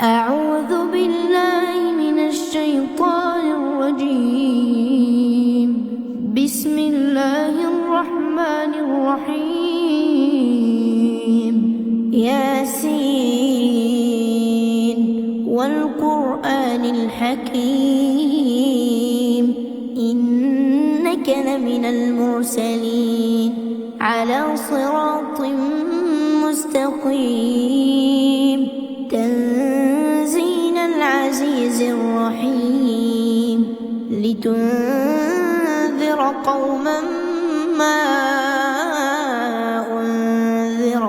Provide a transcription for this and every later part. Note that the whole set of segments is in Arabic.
أعوذ بالله من الشيطان الرجيم. بسم الله الرحمن الرحيم. ياسين والقرآن الحكيم إنك لمن المرسلين على صراط مستقيم تنزيل العزيز الرحيم لتنذر قوما ما أنذر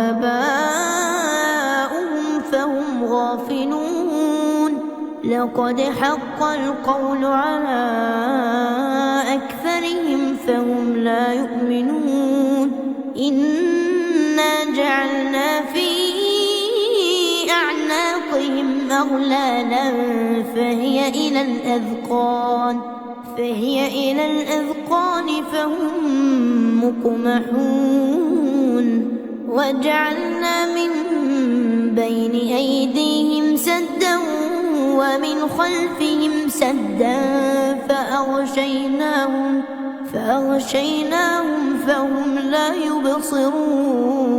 آباؤهم فهم غافلون لقد حق القول على أكثرهم فهم لا يؤمنون إنا جعلنا في أعناقهم أغلالا فهي إلى الأذقان فهم مقمحون وجعلنا من بين أيديهم سدا ومن خلفهم سدا فأغشيناهم فهم لا يبصرون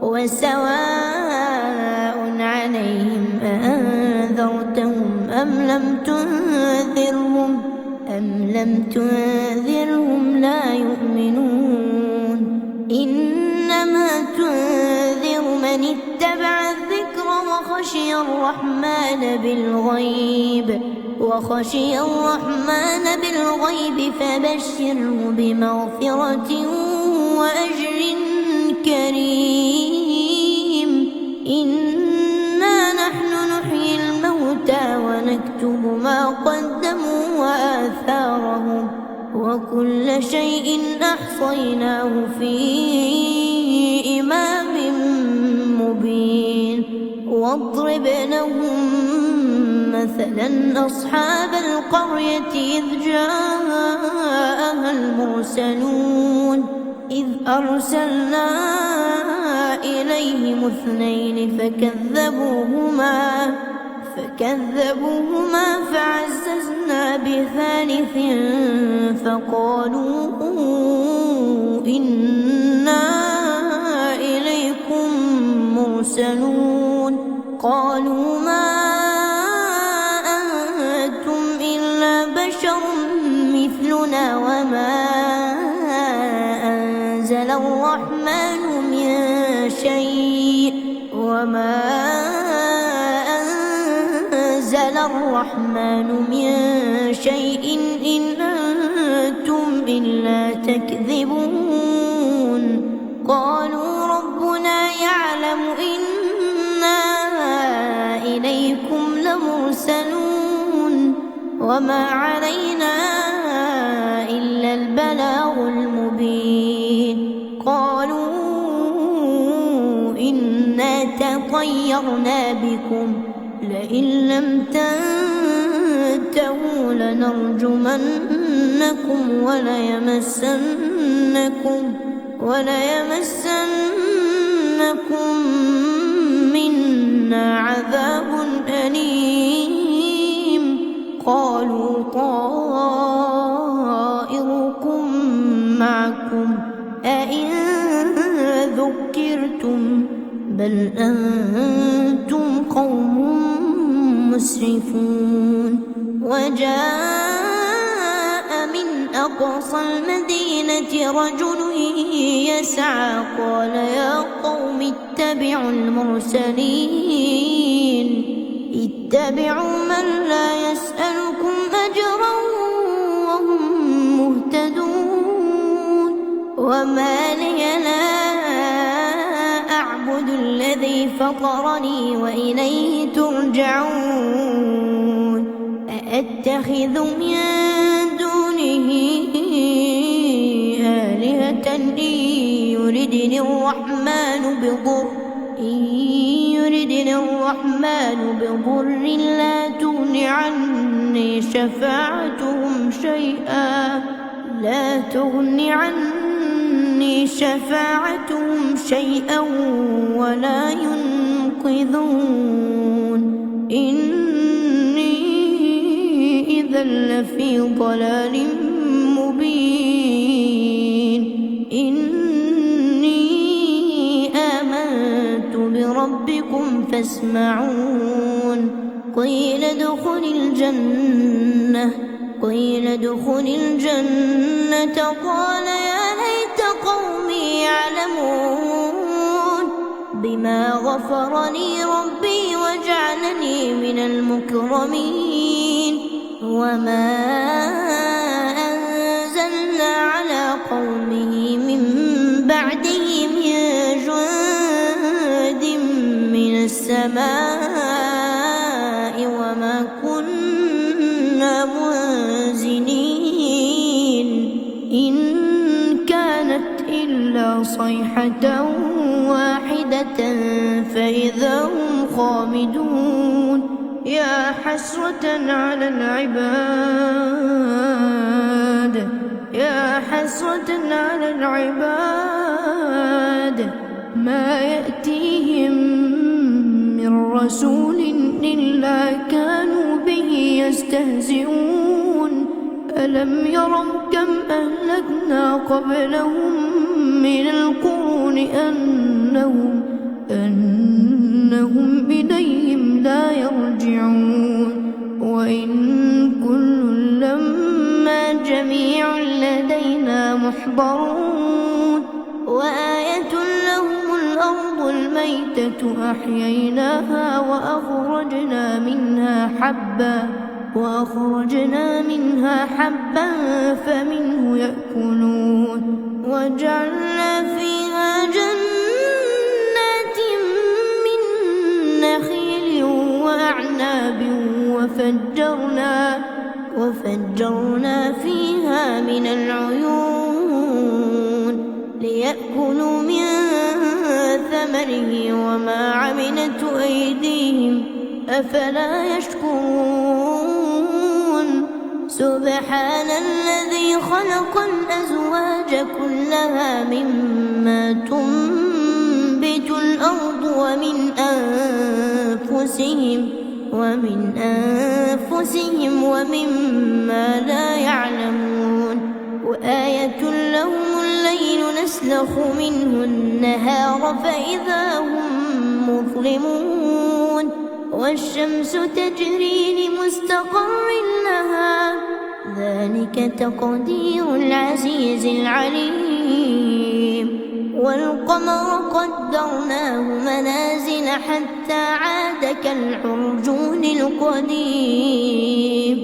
وسواء عليهم أأنذرتهم أم لم تنذرهم لا يؤمنون إنما تنذر من اتبع الذكر وخشي الرحمن بالغيب فبشره بمغفرة وأجر كريم إنا نحن نحيي الموتى ونكتب ما قدموا وآثارهم وكل شيء أحصيناه في إمام مبين واضرب لهم مثلا أصحاب القرية إذ جاءها المرسلون إذ أرسلنا إليهم 2 فكذبوهما فعززنا ب3 فقالوا إنا إليكم مرسلون قالوا ما أنتم إلا بشر مثلنا وما أنزل الرحمن من شيء إن أنتم إلا تكذبون قالوا ربنا يعلم إنا إليكم لمرسلون وما علينا إلا البلاغ المبين قالوا إنا تطيرنا بكم لئن لم تنتهوا لنرجمنكم وليمسنكم منا عذاب أليم قالوا طائركم معكم أئن ذكرتم بل أنتم قوم مسرفون وجاء من أقصى المدينة رجل يسعى قال يا قوم اتبعوا من لا يسألكم أجرا وهم مهتدون وما لي لا أعبد الذي فطرني وإليه ترجعون أأتخذ من دونه آلهة إن يردني الرحمن بضر لا تغن عني شفاعتهم شيئا ولا ينقذون إذا لفي ضلال مبين. إني آمنت بربكم فاسمعون. قيل ادخل الجنة قال يا ليت قومي يعلمون بما غفر لي ربي وجعلني من المكرمين. وما أنزلنا على قومه من بعده من جند من السماء وما كنا منزلين. إن كانت إلا صيحة واحدة فإذا هم خامدون. يا حسرة على العباد ما يأتيهم من رسول إلا كانوا به يستهزئون. ألم يروا كم أهلكنا قبلهم من القرون أنهم إليهم لا يرجعون. وإن كل لما جميع لدينا محضرون. وآية لهم الأرض الميتة أحييناها وأخرجنا منها حبا فمنه يأكلون. وجعلنا فيها جنات من نخيل وأعناب وفجرنا فيها من العيون ليأكلوا من ثمره وما عملته أيديهم أفلا يشكرون. سبحان الذي خلق الأزواج كلها مما تنبت الأرض ومن أنفسهم ومما لا يعلمون. وآية لهم الليل نسلخ منه النهار فإذا هم مظلمون. والشمس تجري لمستقر لها ذلك تقدير العزيز العليم. والقمر قدرناه منازل حتى عاد كالعرجون القديم.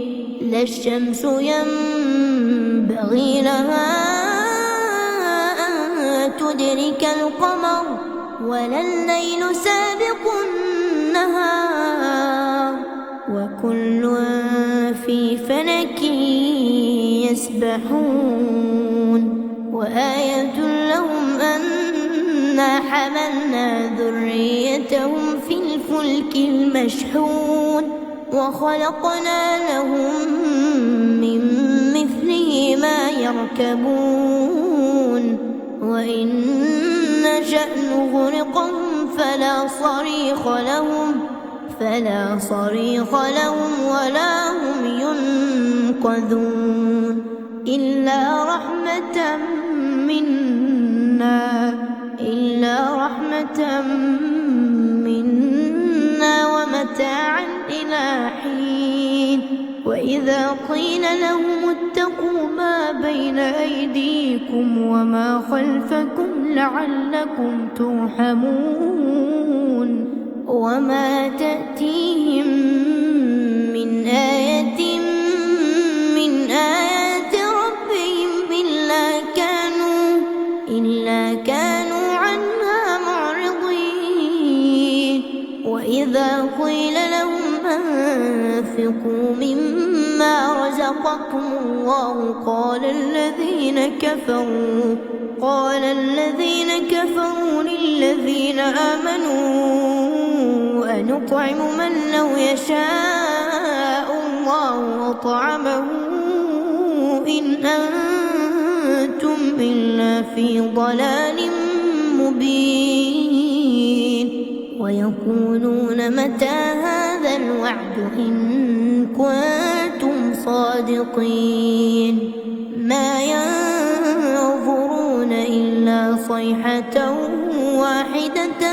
لا الشمس ينبغي لها أن تدرك القمر ولا الليل سابق النهار وكل في فلك يسبحون. وآية لهم أنا حملنا ذريتهم في الفلك المشحون وخلقنا لهم من مثله ما يركبون. وإن نشأ نغرقهم فلا صريخ لهم ولا هم ينقذون. إلا رحمة منا ومتاعا إلى حين. وإذا قيل لهم اتقوا ما بين أيديكم وما خلفكم لعلكم ترحمون. وما تأتيهم من آية من آيات ربهم إلا كانوا عنها معرضين. وإذا قيل لهم أنفقوا مما رزقكم الله قال الذين كفروا للذين آمنوا أنطعم من لو يشاء الله وطعمه إن أنتم إلا في ضلال مبين. ويقولون متى هذا الوعد إن كنتم الصادقين ما ينظرون إلا صيحة واحدة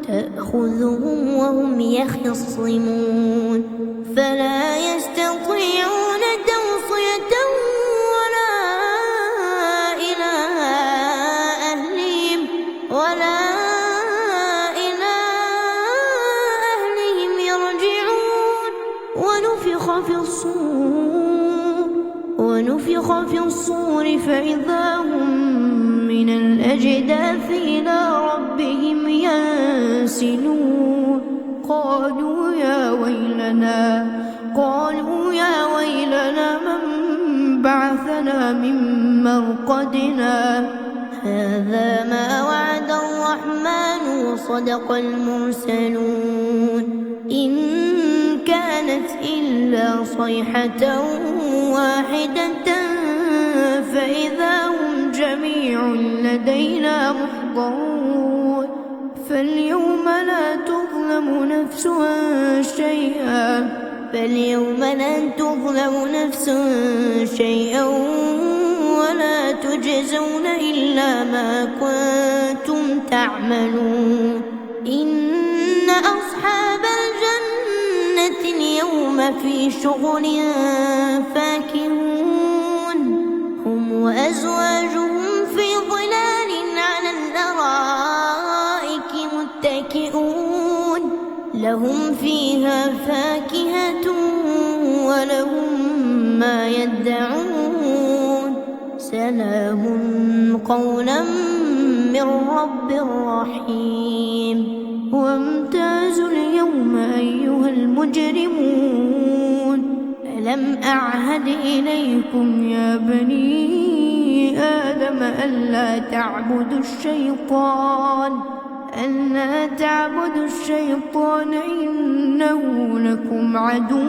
تأخذهم وهم يخصمون فلا يستطيعون توصية ولا إلى أهلهم يرجعون ونفخ في الصور فإذا هم من الأجداث إلى ربهم ينسلون قالوا يا ويلنا من بعثنا من مرقدنا هذا ما وعد الرحمن وصدق المرسلون إن كانت إلا صيحة واحدة فإذا هم جميع لدينا محضرون فاليوم لا تظلم نفس شيئا ولا تجزون إلا ما كنتم تعملون إن أصحاب الجنة اليوم في شغل فاكهون هم وأزواجهم في ظلال على الأرائك متكئون لهم فيها فاكهة ولهم ما يدعون سلام قولا من رب رحيم وامتازوا اليوم أيها المجرمون ألم أعهد إليكم يا بني آدم ألا تعبدوا الشيطان إنه لكم عدو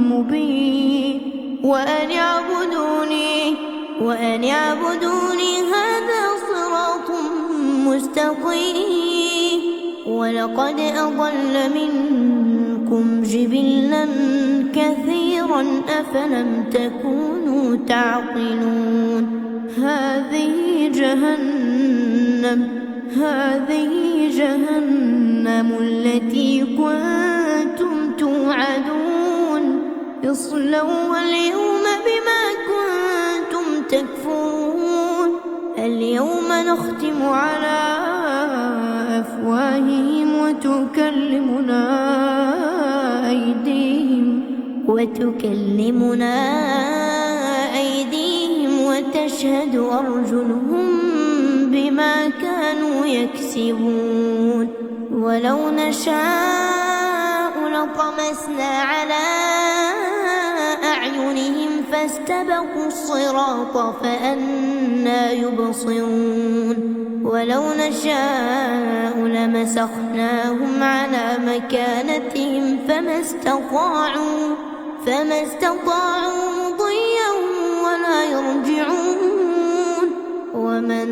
مبين وأن اعبدوني هذا صراط مستقيم ولقد أضل منكم جبلا كثيرا أفلم تكونوا تعقلون هذه جهنم التي كنتم توعدون اصلوها اليوم بما كنتم تكفرون اليوم نختم على أفواههم وتكلمنا أيديهم وتشهد أرجلهم بما كانوا يكسبون ولو نشاء لطمسنا على أعينهم فاستبقوا الصراط فأنى يبصرون ولو نشاء لمسخناهم على مكانتهم فما استطاعوا مضيا ولا يرجعون ومن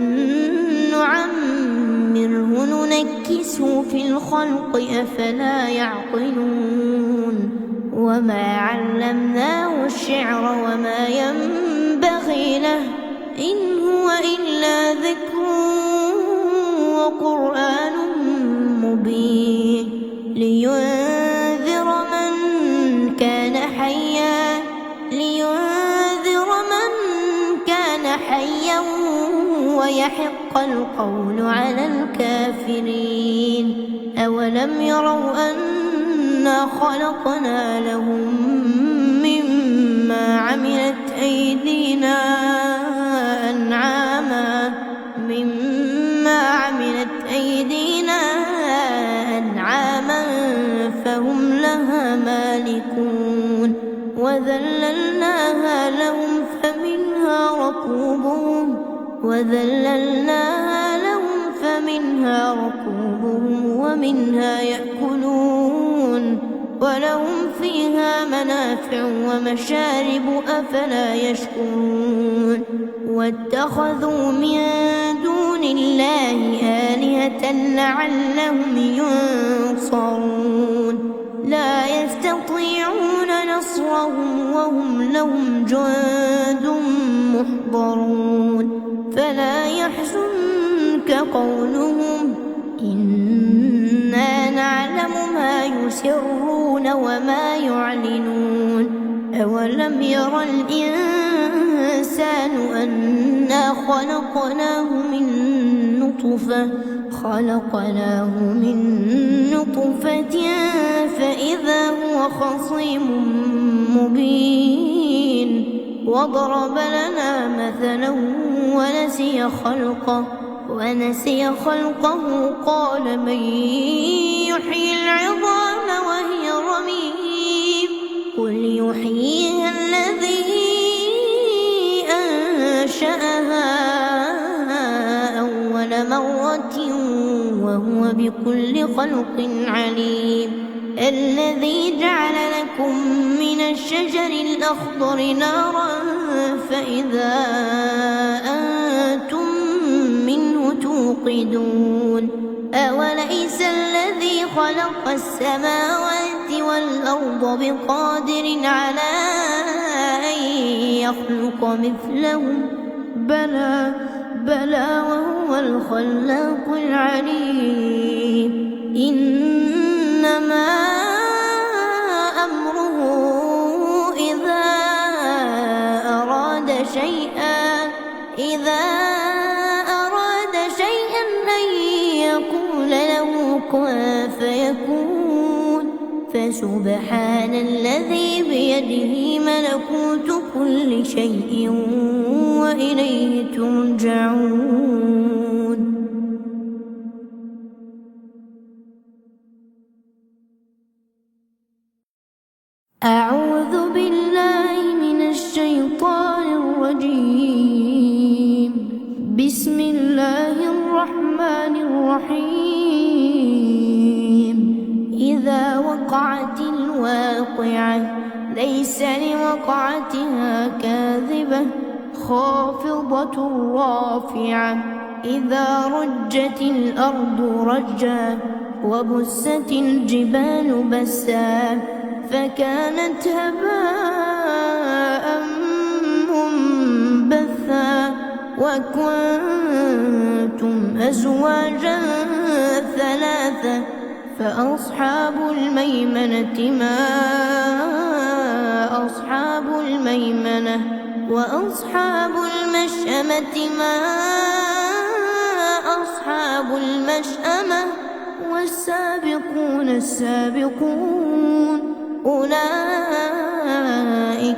نعمره ننكسه في الخلق أفلا يعقلون وما علمناه الشعر وما ينبغي له إن هو إلا ذكر وقرآن مبين لينذر من كان حيا ويحق القول على الكافرين أولم يروا أنا خلقنا لهم مما عملت أيدينا أنعاما فهم لها مالكون وذللناها لهم فمنها ركوبهم ومنها يأكلون ولهم فيها منافع ومشارب أفلا يشكرون واتخذوا من دون الله آلهة لعلهم ينصرون لا يستطيعون لهم جند محضرون فلا يحزنك قولهم إنا نعلم ما يسرون وما يعلنون أولم ير الإنسان أنا خلقناه من نطفة فإذا هو خصيم مبين وضرب لنا مثلا ونسي خلقه قال من يحيي العظام وهي رميم قل يحييها الذي أنشأها أول مرة وهو بكل خلق عليم الذي جعل لكم من الشجر الأخضر نارا فإذا أنتم منه توقدون أوليس الذي خلق السماوات والأرض بقادر على أن يخلق مثلهم بلى وهو الخلاق العليم إنما أمره إذا أراد شيئا أن يقول له كن فيكون فسبحان الذي بيده ملكوت كل شيء وإليه ترجعون. أعوذ بالله من الشيطان الرجيم. بسم الله الرحمن الرحيم. إذا وقعت الواقعة ليس لوقعتها كاذبة خافضة رافعة إذا رجت الأرض رجا وبست الجبال بسا فكانت هباء منبثا وكنتم أزواجا ثلاثة فأصحاب الميمنة ما أصحاب الميمنة وأصحاب المشأمة ما أصحاب المشأمة والسابقون السابقون أولئك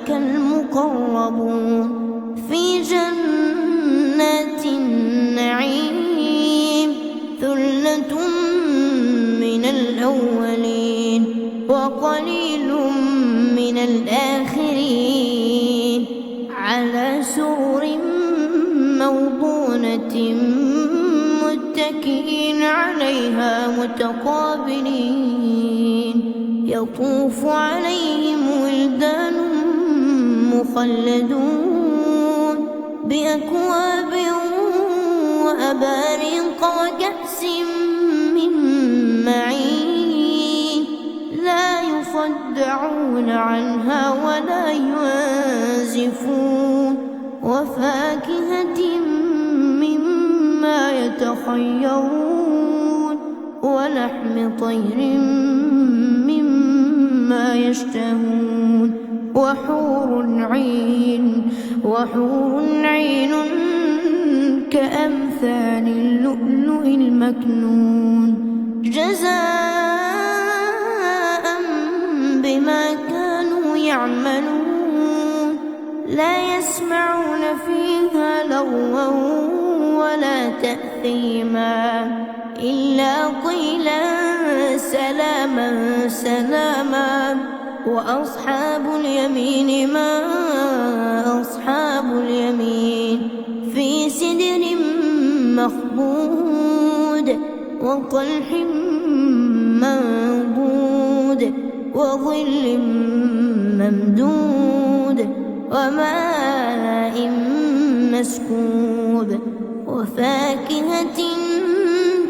المقربون في جنات النعيم ثلة من الأولين وقليل من الآخرين على سرر موضونة متكئين عليها متقابلين يطوف عليهم ولدان مخلدون بأكواب وأباريق وكأس من معين لا يصدعون عنها ولا ينزفون وفاكهة مما يتخيرون ولحم طير مما يشتهون وحور عين كأمثال اللؤلؤ المكنون جزاء بما كانوا يعملون لا يسمعون فيها لغوا ولا تأثيما إلا قيلا سلاما سلاما وأصحاب اليمين ما أصحاب اليمين في سدر مخضود وطلح منضود وظل ممدود وماء مسكوب وفاكهة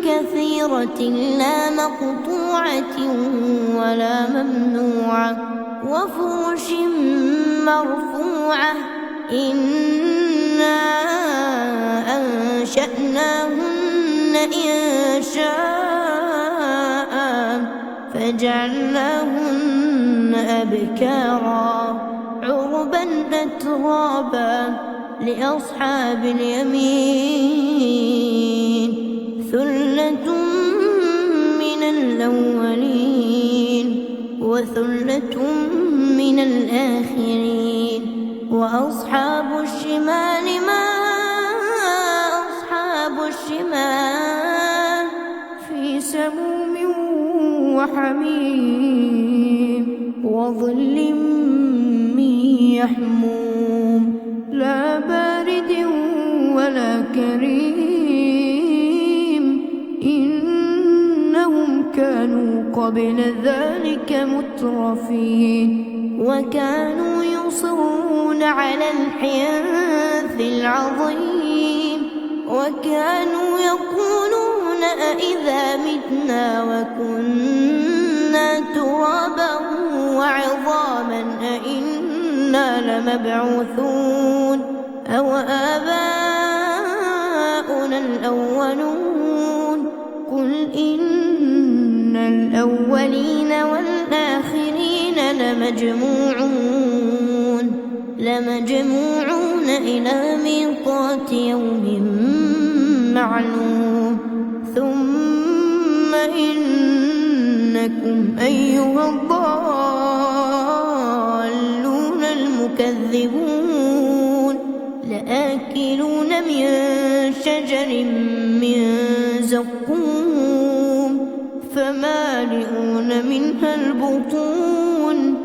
كثيرة لا مقطوعة ولا ممنوعة وفرش مرفوعة إنا أنشأناهن إنشاء فجعلناهن أبكارا عربا أترابا لأصحاب اليمين ثلة من الأولين وثلة من الآخرين وأصحاب الشمال ما أصحاب الشمال في سموم وحميم وظل من يحموم لا بارد ولا كريم إنهم كانوا قبل ذلك مترفين وكانوا يصرون على الحنث العظيم وكانوا يقولون أإذا متنا وكنا ترابا وعظاما أإنا لمبعوثون أو آباؤنا الأولون قل إن الأولين والآخرين لمجموعون إلى ميقات يوم معلوم ثم إنكم أيها الضالون المكذبون لآكلون من شجر من زقوم فمالئون منها البطون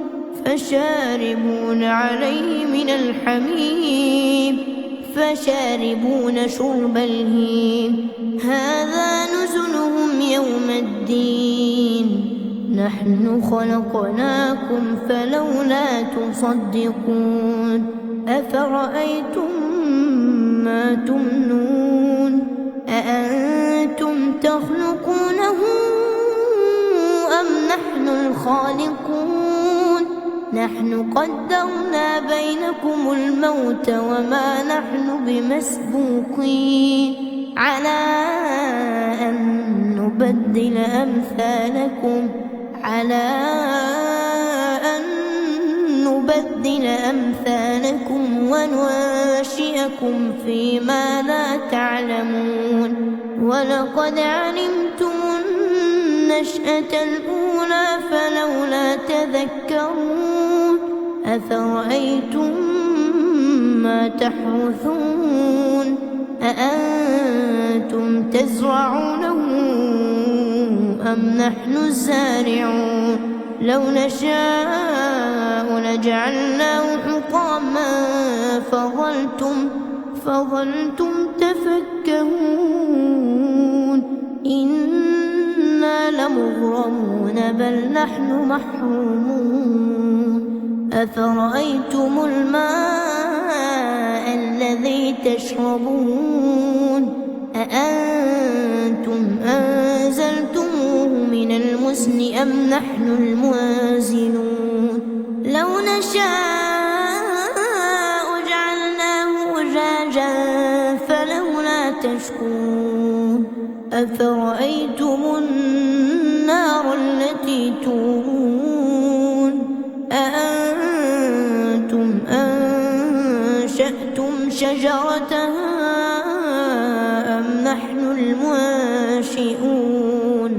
فشاربون عليه من الحميم فشاربون شرب الهيم هذا نزلهم يوم الدين نحن خلقناكم فلولا تصدقون أفرأيتم ما تمنون أأنتم تخلقونه أم نحن الخالقون نحن قدرنا بينكم الموت وما نحن بمسبوقين على أن نبدل أمثالكم وننشئكم فيما لا تعلمون ولقد علمتم النشأة الأولى فلولا تذكرون أفرأيتم ما تحرثون أأنتم تزرعونه أم نحن الزارعون لو نشاء لجعلناه حطاما فظلتم تفكهون إنا لمغرمون بل نحن محرومون أفرأيتم الماء الذي تشربون أأنتم أنزلتموه من المزن أم نحن المنزلون لو نشاء جعلناه أجاجا فلولا تشكرون أفرأيتم النار التي تورون أأنتم أنشأتم شجرتها أم نحن المنشئون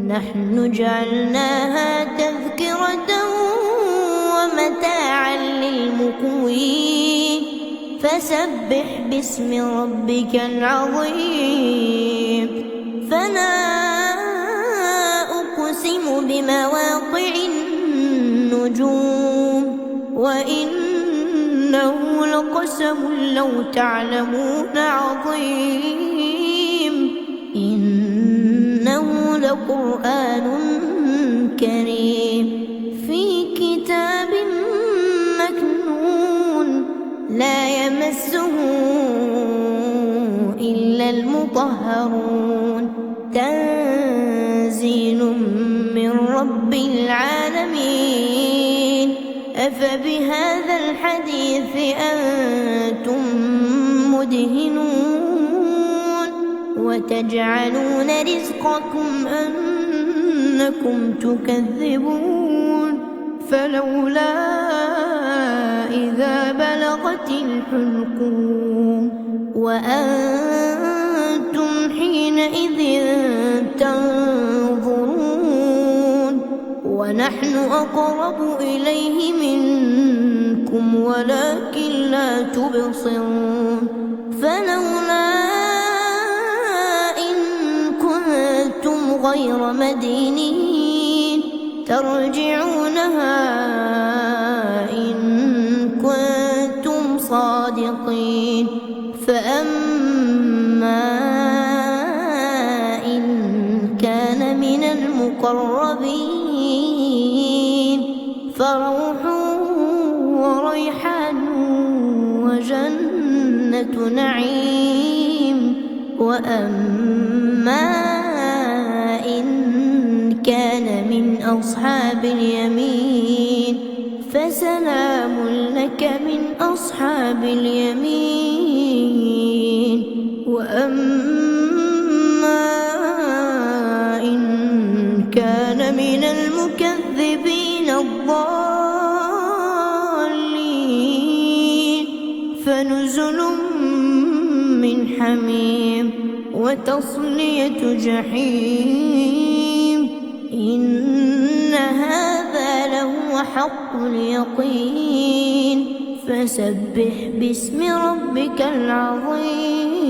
نحن جعلناها تذكرة ومتاعا للمقوين فسبح باسم ربك العظيم فلا أقسم بمواقع النجوم وإنه لقسم لو تعلمون عظيم إنه لقرآن كريم في كتاب مكنون لا يمسه إلا المطهرون تنزيل من رب العالمين أفبهذا الحديث أنتم مدهنون وتجعلون رزقكم أنكم تكذبون فلولا إذا بلغت الحلقوم وأنتم حينئذ تنظرون ونحن أقرب إليه منكم ولكن لا تبصرون فلولا إن كنتم غير مدينين ترجعونها إن كنتم صادقين فأما إن كان من المقربين فروح وريحان وجنة نعيم وأما إن كان من أصحاب اليمين فسلام لك من أصحاب اليمين وأما إن كان من المكذبين الضالين فنزل من حميم وتصلية جحيم إن هذا لهو حق اليقين فسبح باسم ربك العظيم.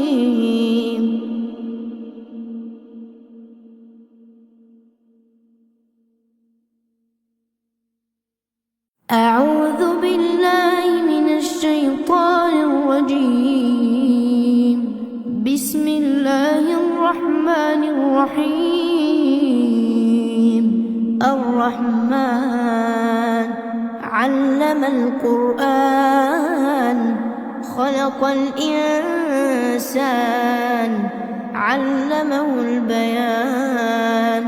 أعوذ بالله من الشيطان الرجيم. بسم الله الرحمن الرحيم. الرحمن علم القرآن خلق الإنسان علمه البيان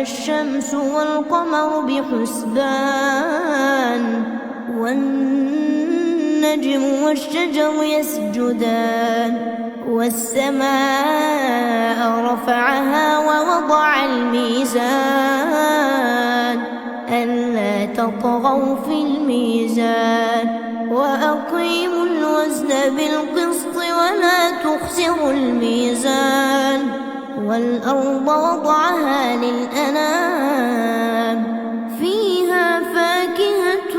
الشمس والقمر بحسبان والنجم والشجر يسجدان والسماء رفعها ووضع الميزان ألا تطغوا في الميزان وأقيموا الوزن بالقسط ولا تخسروا الميزان والأرض وضعها للأنام فيها فاكهة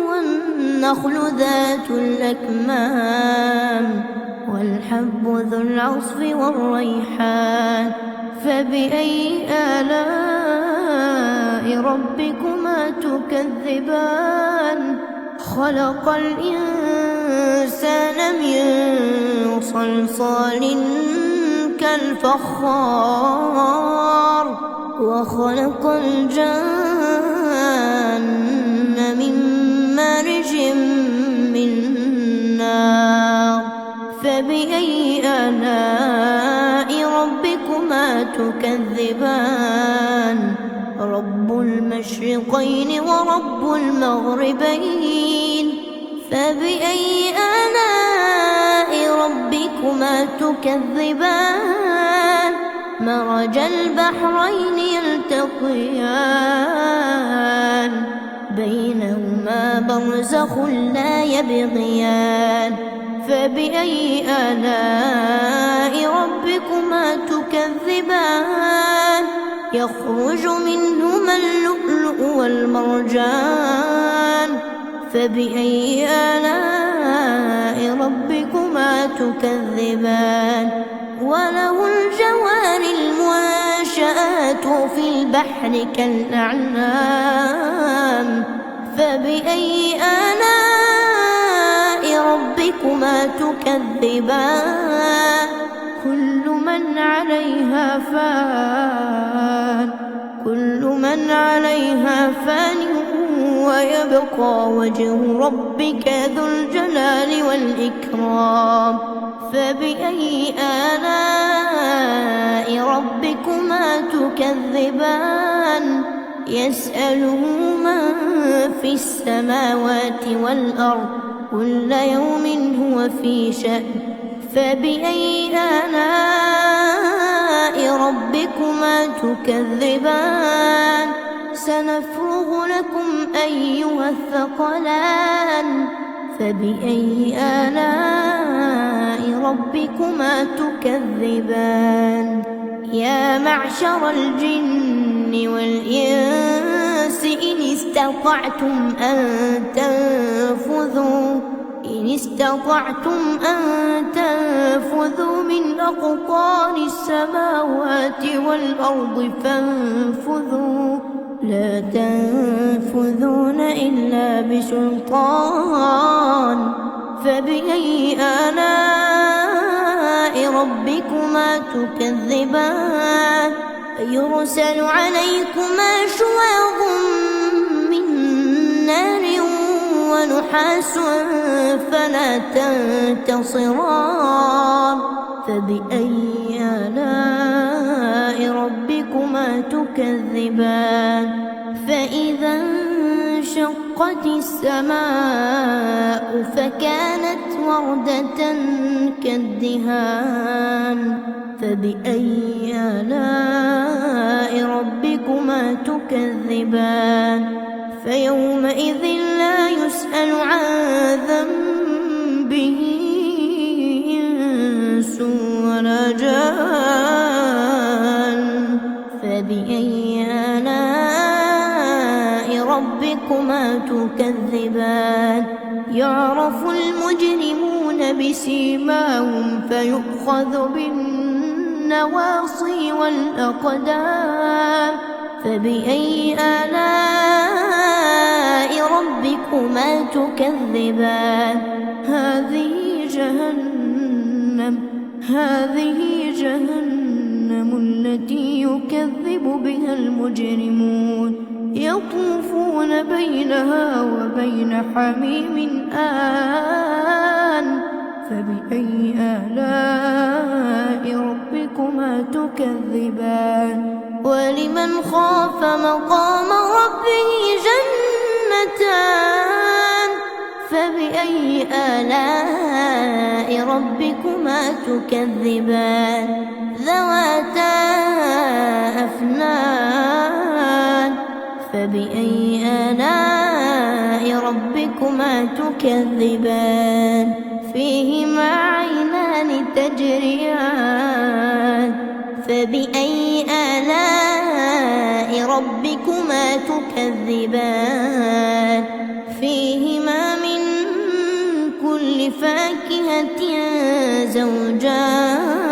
والنخل ذات الأكمام والحب ذو العصف والريحان فبأي آلاء ربكما تكذبان خلق الإنسان من صلصال كالفخار وخلق الجن من مارج من نار فبأي آلاء ربكما تكذبان رب المشرقين ورب المغربين فبأي آلاء ربكما تكذبان مرج البحرين يلتقيان بينهما برزخ لا يبغيان فبأي آلاء ربكما تكذبان يخرج منهما اللؤلؤ والمرجان فبأي آلاء ربكما تكذبان وله الجوار المنشآت في البحر كالأعلام فبأي آلاء ربكما تكذبان كل من عليها فان كل من عليها فان ويبقى وجه ربك ذو الجلال والإكرام فبأي آلاء ربكما تكذبان يسأله من في السماوات والأرض كل يوم هو في شأن فبأي آلاء ربكما تكذبان سنفرغ لكم أيها الثقلان فبأي آلاء ربكما تكذبان يا معشر الجن والإنس إن استطعتم أن تنفذوا من أقطار السماوات والأرض فانفذوا لا تنفذون إلا بسلطان فبأي آلاء ربكما تكذبان يرسل عليكما شواظ من نار ونحاس فلا تنتصران فبأي آلاء ربكما تكذبان فإذا انشقت السماء فكانت وردة كالدهان فبأي آلاء ربكما تكذبان فيومئذ لا يسأل عن ذنبه إنس ولا جان فبأي آلاء ربكما تكذبان يعرف المجرمون بسيماهم فيؤخذ بالنواصي والأقدام فبأي آلاء ربكما تكذبان هذه جهنم التي يكذب بها المجرمون يطوفون بينها وبين حميم آن فبأي آلاء ربكما تكذبان ولمن خاف مقام ربه جنتان فبأي آلاء ربكما تكذبان ذواتا أفنان فبأي آلاء ربكما تكذبان فيهما عينان تجريان فبأي آلاء ربكما تكذبان فيهما من كل فاكهة زوجان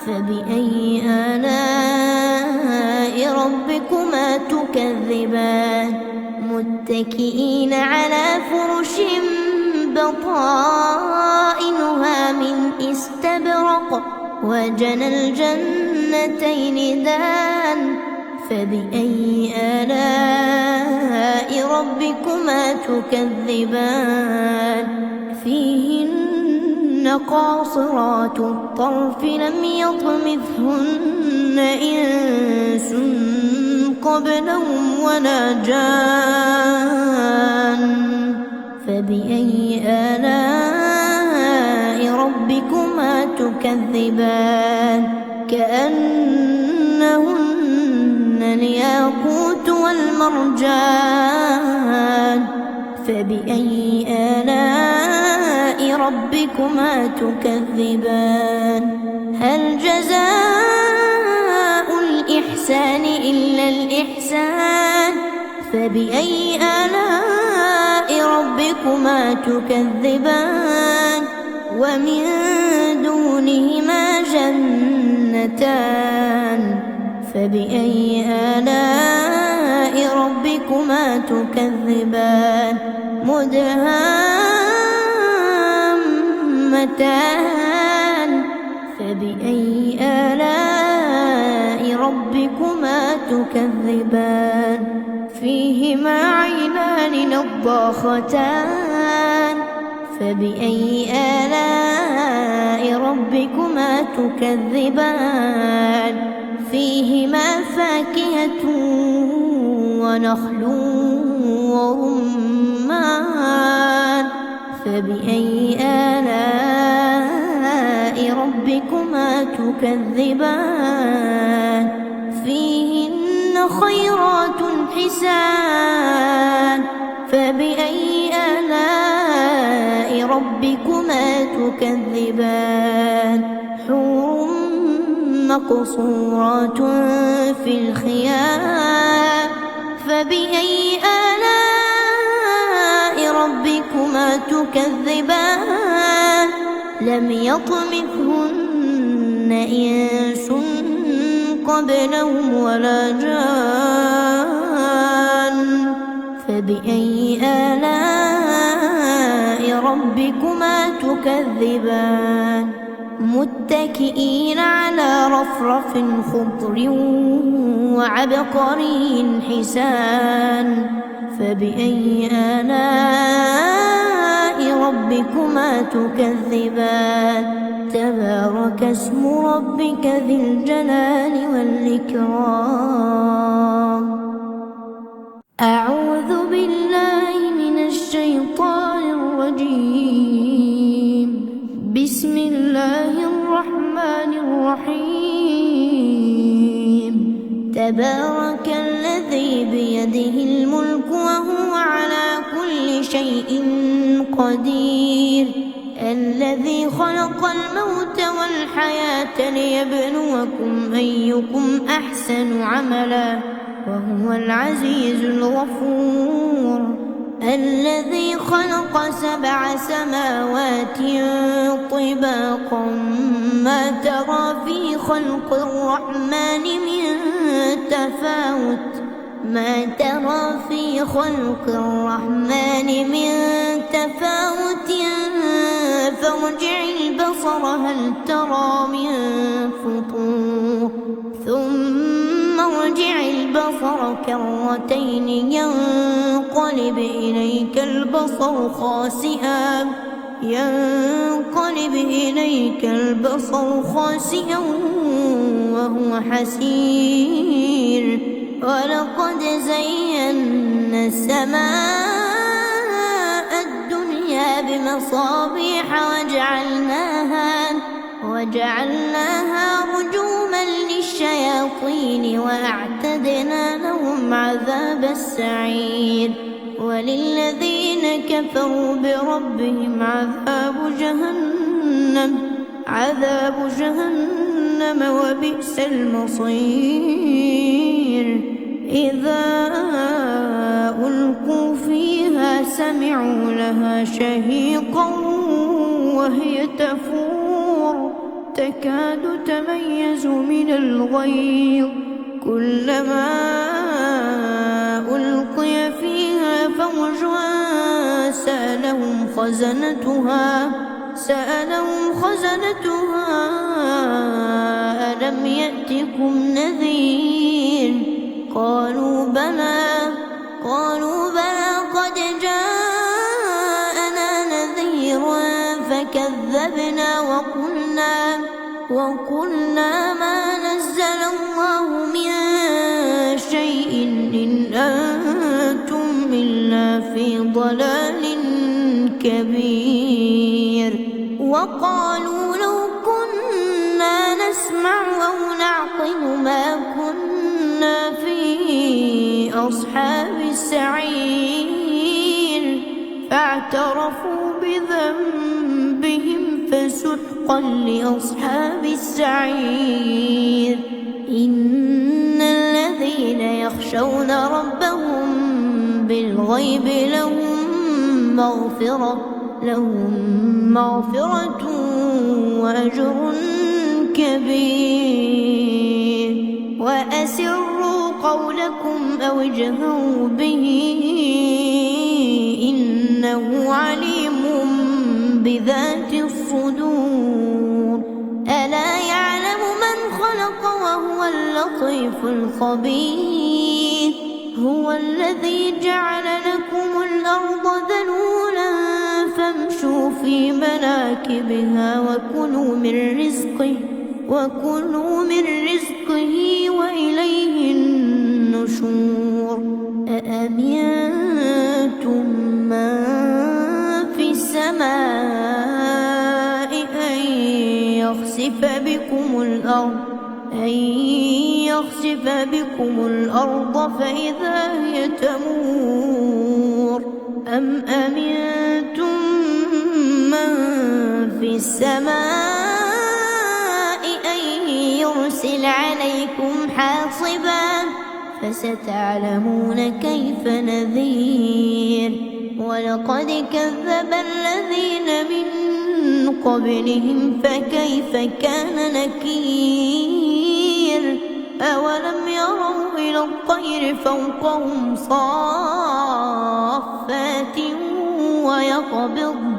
فبأي آلاء ربكما تكذبان متكئين على فرش بطائنها من استبرق وجنى الجنتين دان فبأي آلاء ربكما تكذبان فيهن قاصرات الطرف لم يطمثهن إنس قبلهم ولا جان فبأي آلاء ربكما تكذبان كأنهن الياقوت والمرجان فبأي آلاء ربكما تكذبان هل جزاء الإحسان إلا الإحسان فبأي آلاء ربكما تكذبان ومن دونهما جنتان فبأي آلاء ربكما تكذبان مدهامتان فبأي آلاء ربكما تكذبان فيهما عينان نضاختان فبأي آلاء ربكما تكذبان فيهما فاكهة ونخل ورمان فبأي آلاء ربكما تكذبان فيهن خيرات حسان فبأي آلاء ربكما تكذبان حور مقصورات في الخيام فبأي آلاء ربكما تكذبان لم يطمثهن إنس قبلهم ولا جان فبأي آلاء ربكما تكذبان متكئين على رفرف خضر وعبقري حسان فبأي آلاء ربكما تكذبان تبارك اسم ربك ذي الجلال والإكرام أعوذ بالله من الشيطان الرجيم بسم الله الرحمن الرحيم تبارك الذي بيده الملك وهو على كل شيء قدير الذي خلق الموت والحياة ليبلوكم أيكم أحسن عملا وهو العزيز الغفور الذي خلق 7 سماوات طباقا ما ترى في خلق الرحمن من تفاوت فارجع البصر هل ترى من فطور ثم ارجع البصر كرتين ينقلب إليك البصر خاسئا وهو حسير ولقد زينا السماء الدنيا بمصابيح وجعلناها رجوما للشياطين وأعتدنا لهم عذاب السعير وللذين كفروا بربهم عذاب جهنم وبئس المصير إذا ألقوا فيها سمعوا لها شهيقا وهي تفور تكاد تميز من الغيظ كلما ألقي فيها فوج سألهم خزنتها ألم يأتكم نذير قالوا بلى قد جاءنا نذير فكذبنا وقلنا ما نزل الله من شيء إن أنتم إلا في ضلال كبير وقالوا لو كنا نسمع أو نعقل ما كنا في أصحاب السعير فاعترفوا بذنبهم فسحقا لأصحاب السعير إن الذين يخشون ربهم بالغيب لهم مغفرة وأجر كبير وأسروا قولكم أو اجهروا به إنه عليم بذات الصدور ألا يعلم من خلق وهو اللطيف الخبير هو الذي جعل لكم الأرض ذلولا فامشوا في مناكبها وكلوا من رزقه وإليه النشور أأمنتم من في السماء أن يخسف بكم الأرض فإذا هي تمور أم أمنتم من في السماء أن يرسل عليكم حاصبا فستعلمون كيف نذير ولقد كذب الذين من قبلهم فكيف كان نكير أولم يروا إلى الطير فوقهم صافات ويقبضن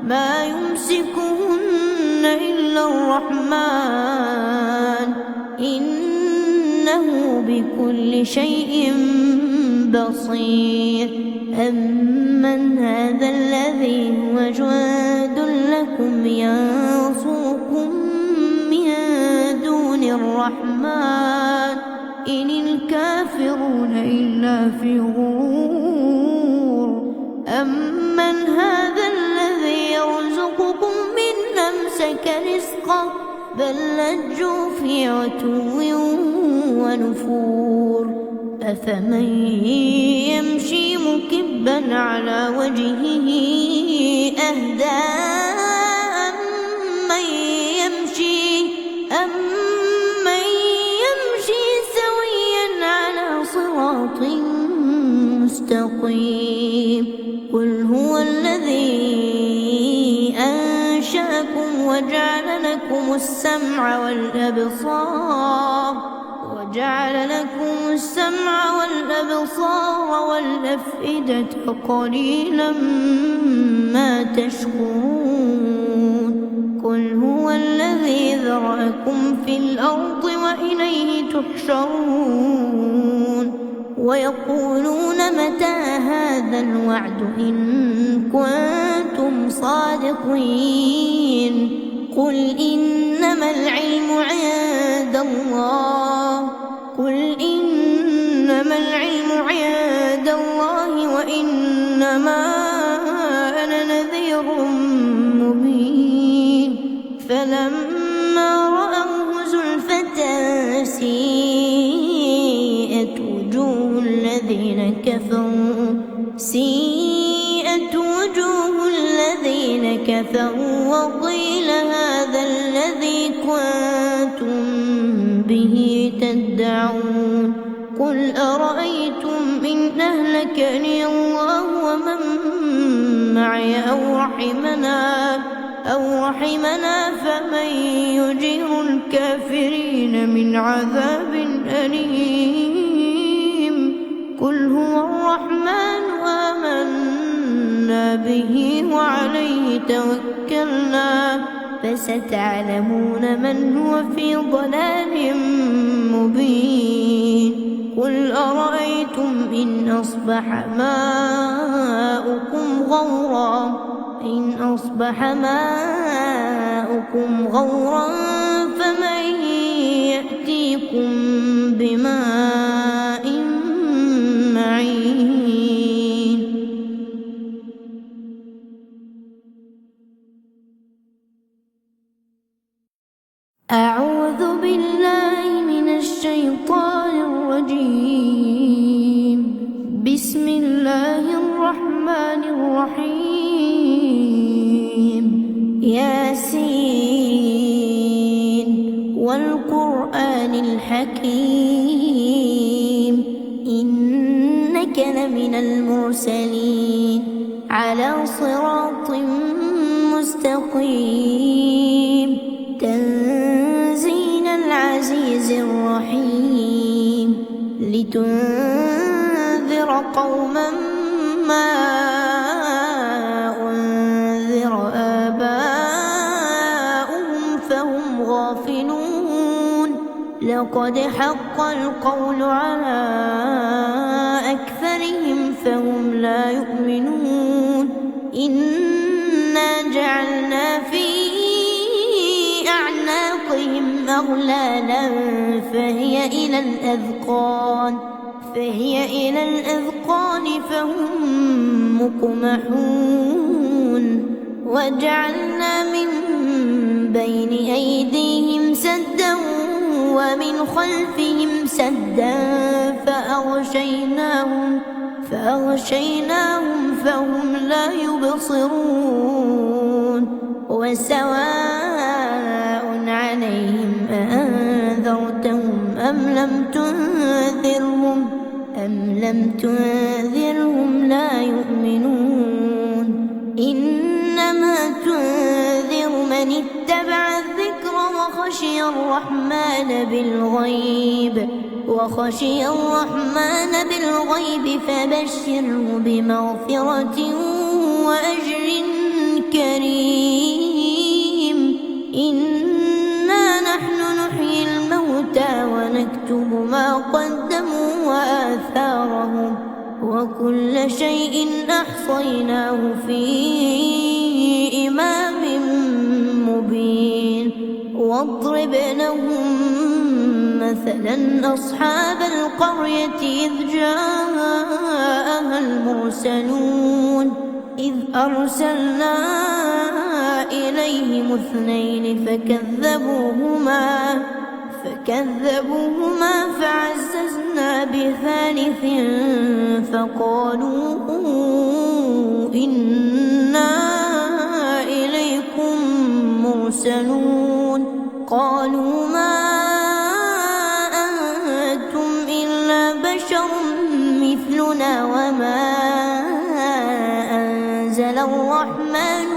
ما يمسكهن إلا الرحمن إنه بكل شيء بصير أمن هذا الذي هو جند لكم ينصركم من دون الرحمن إن الكافرون إلا في غرور أمن هذا الذي يرزقكم من أمسك رزقه بل لجوا في عتو ونفور أفمن يمشي مكبا على وجهه أهدى أمن يمشي سويا على صراط مستقيم قل هو الذي أنشأكم وجعل لكم السمع والأبصار والأفئدة قليلا ما تشكرون قل هو الذي ذرأكم في الأرض وإليه تحشرون ويقولون متى هذا الوعد إن كنتم صادقين قل إنما العلم عند الله وإنما أنا نذير مبين فلما رأوه زلفة سيئت وجوه الذين كفروا وقيل هذا الذي كنتم به تدعون قل أرأيتم إن أهلكني الله ومن معي أو رحمنا فمن يجير الكافرين من عذاب أليم قل هو الرحمن آمنا به وعليه توكلنا فستعلمون من هو في ضلال مبين قل أرأيتم إن أصبح ماؤكم غورا فمن يأتيكم بماء معين أعوذ بالله من الشيطان الرجيم بسم الله الرحمن الرحيم ياسين والقرآن الحكيم إنك لمن المرسلين على صراط مستقيم تنزيل العزيز الرحيم لتنذر قوما ما أنذر آباؤهم فهم غافلون لقد حق القول على أكثرهم فهم لا يؤمنون إنا جعلنا في أعناقهم أغلالا فهي إلى الأذقان فهي إلى الأذقان فهم مقمحون وجعلنا من بين أيديهم سدا ومن خلفهم سدا فأغشيناهم فهم لا يبصرون وسواء عليهم أأنذرتهم أم لم تنذرهم لا يؤمنون إنما تنذر من اتبع الذكر وخشي الرحمن بالغيب فبشره بمغفرة وأجر كريم إنا نحن نحيي الموتى ونكتب ما قدموا وآثارهم وكل شيء أحصيناه في إمام مبين واضرب لهم مثلا أصحاب القرية إذ جاءها المرسلون إذ أرسلنا إليهم 2 فكذبوهما فعززنا ب3 فقالوا إنا إليكم مرسلون قالوا ما أنتم إلا بشر مثلنا وما أنزل الرحمن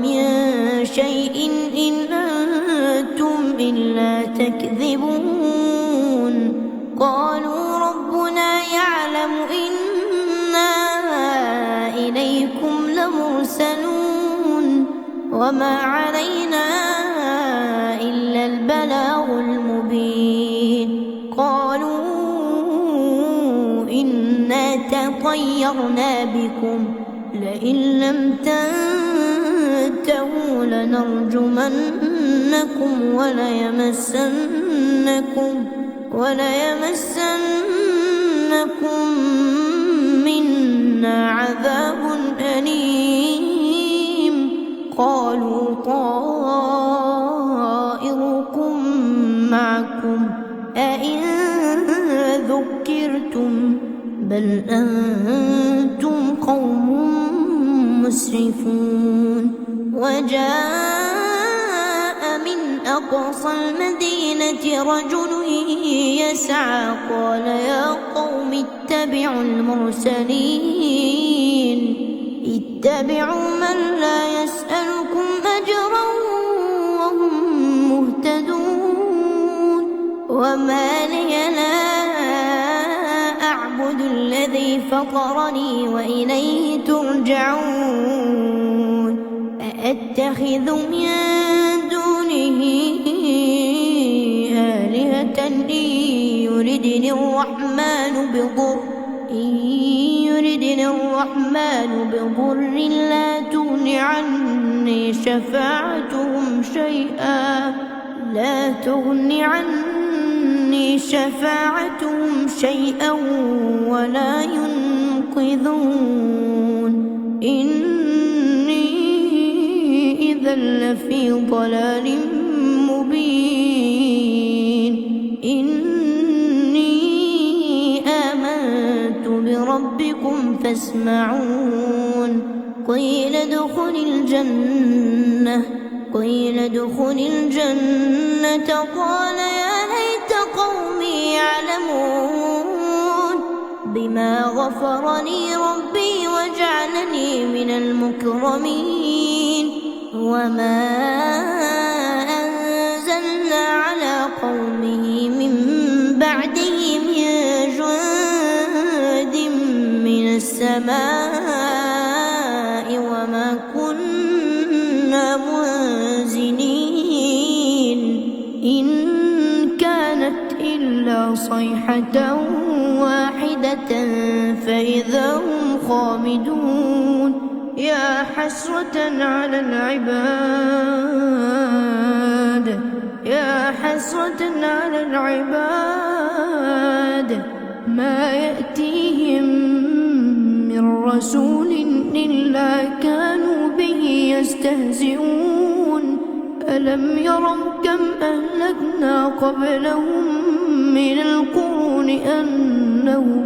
من شيء إن أنتم إلا تكذبون قالوا ربنا يعلم إنا إليكم لمرسلون وما علينا إلا البلاغ المبين قالوا إنا تطيرنا بكم لئن لم تنتهوا لنرجمنكم وليمسنكم منا عذاب أليم قالوا طائركم معكم أئن ذكرتم بل أنتم قوم مسرفون وجاء من أقصى المدينة رجل يسعى قال يا قوم اتبعوا المرسلين اتبعوا من لا يسألكم أجرا وهم مهتدون وما لي لا أعبد الذي فطرني وإليه ترجعون أأتخذ من دونه آلهة إن يردني الرحمن بضر لا تغن عني شفاعتهم شيئا ولا ينقذون إني إذا لفي ضلال مبين إني آمنت بربكم فاسمعون قيل ادخل الجنة قال يا ليت قومي يعلمون بما غفر لي ربي وجعلني من المكرمين وما أنزلنا على قومه من بعده من جند من السماء وما كنا منزلين إن كانت إلا صيحة واحدة فإذا هم خامدون يا حسرة على العباد حسرة على العباد ما يأتيهم من رسول إلا كانوا به يستهزئون ألم يروا كم أهلكنا قبلهم من القرون أنهم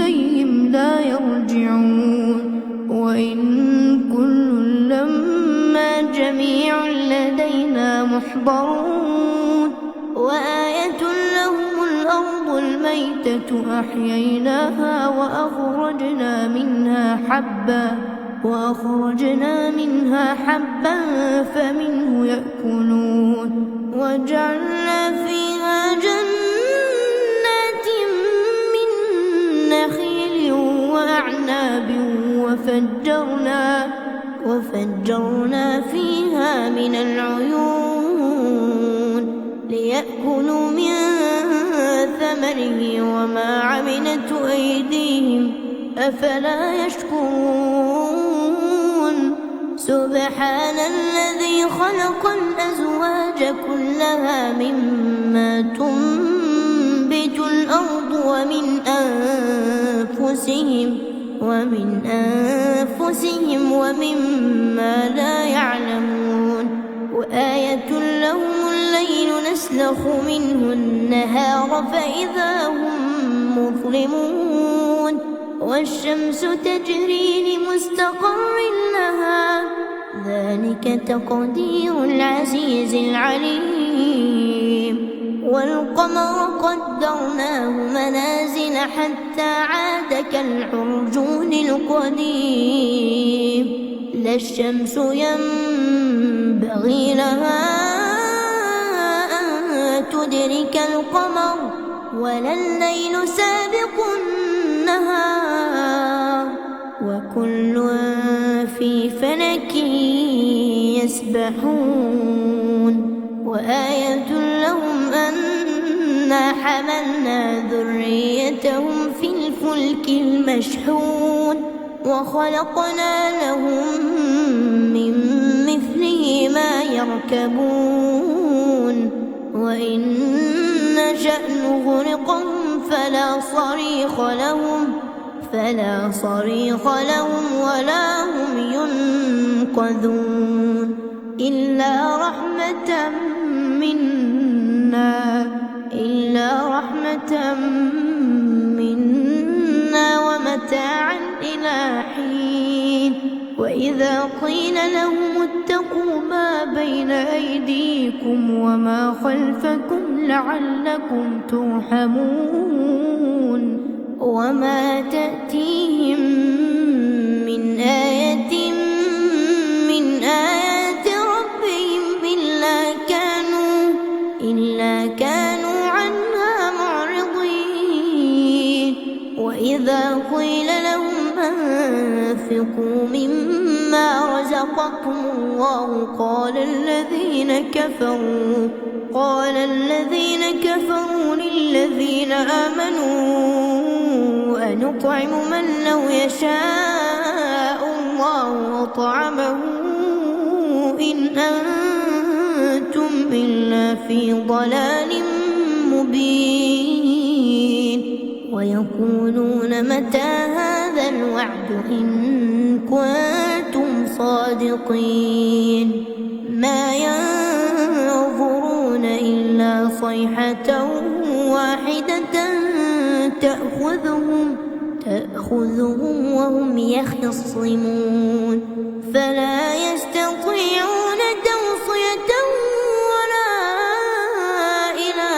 إليهم لا يرجعون وإن كل لما جميع لدينا محضرون وآية لهم الأرض الميتة أحييناها وأخرجنا منها حبا فمنه يأكلون وجعلنا فيها جنات من نخيل وأعناب وفجرنا فيها من العيون ليأكلوا من ثمره وما عملته أيديهم أفلا يشكرون سبحان الذي خلق الأزواج كلها مما تنبت الأرض ومن أنفسهم ومما لا يعلمون وآية لهم الليل نسلخ منه النهار فإذا هم مظلمون والشمس تجري لمستقر لها ذلك تقدير العزيز العليم والقمر قدرناه منازل حتى عاد كالعرجون القديم لا الشمس ينبغي لها أن تدرك القمر ولا الليل سابق النهار وكل في فلك يسبحون وآية لهم أنا حملنا ذريتهم في الفلك المشحون وخلقنا لهم من مثله ما يركبون وإن نشأ نغرقهم فلا صريخ لهم ولا هم ينقذون إلا رحمة منا ومتاعا إلى حين وإذا قيل لهم اتقوا ما بين أيديكم وما خلفكم لعلكم ترحمون وما تأتيهم من آية من آيات ربهم إلا كانوا عنها معرضين وإذا قيل لهم أنفقوا مما رزقكم الله قال الذين كفروا للذين آمنوا أنطعم من لو يشاء الله وطعمه إن أنتم إلا في ضلال مبين ويقولون متى هذا الوعد إن كنتم صادقين ما ينظرون إلا صيحة واحدة تأخذهم وهم يخصمون فلا يستطيعون توصية ولا إلى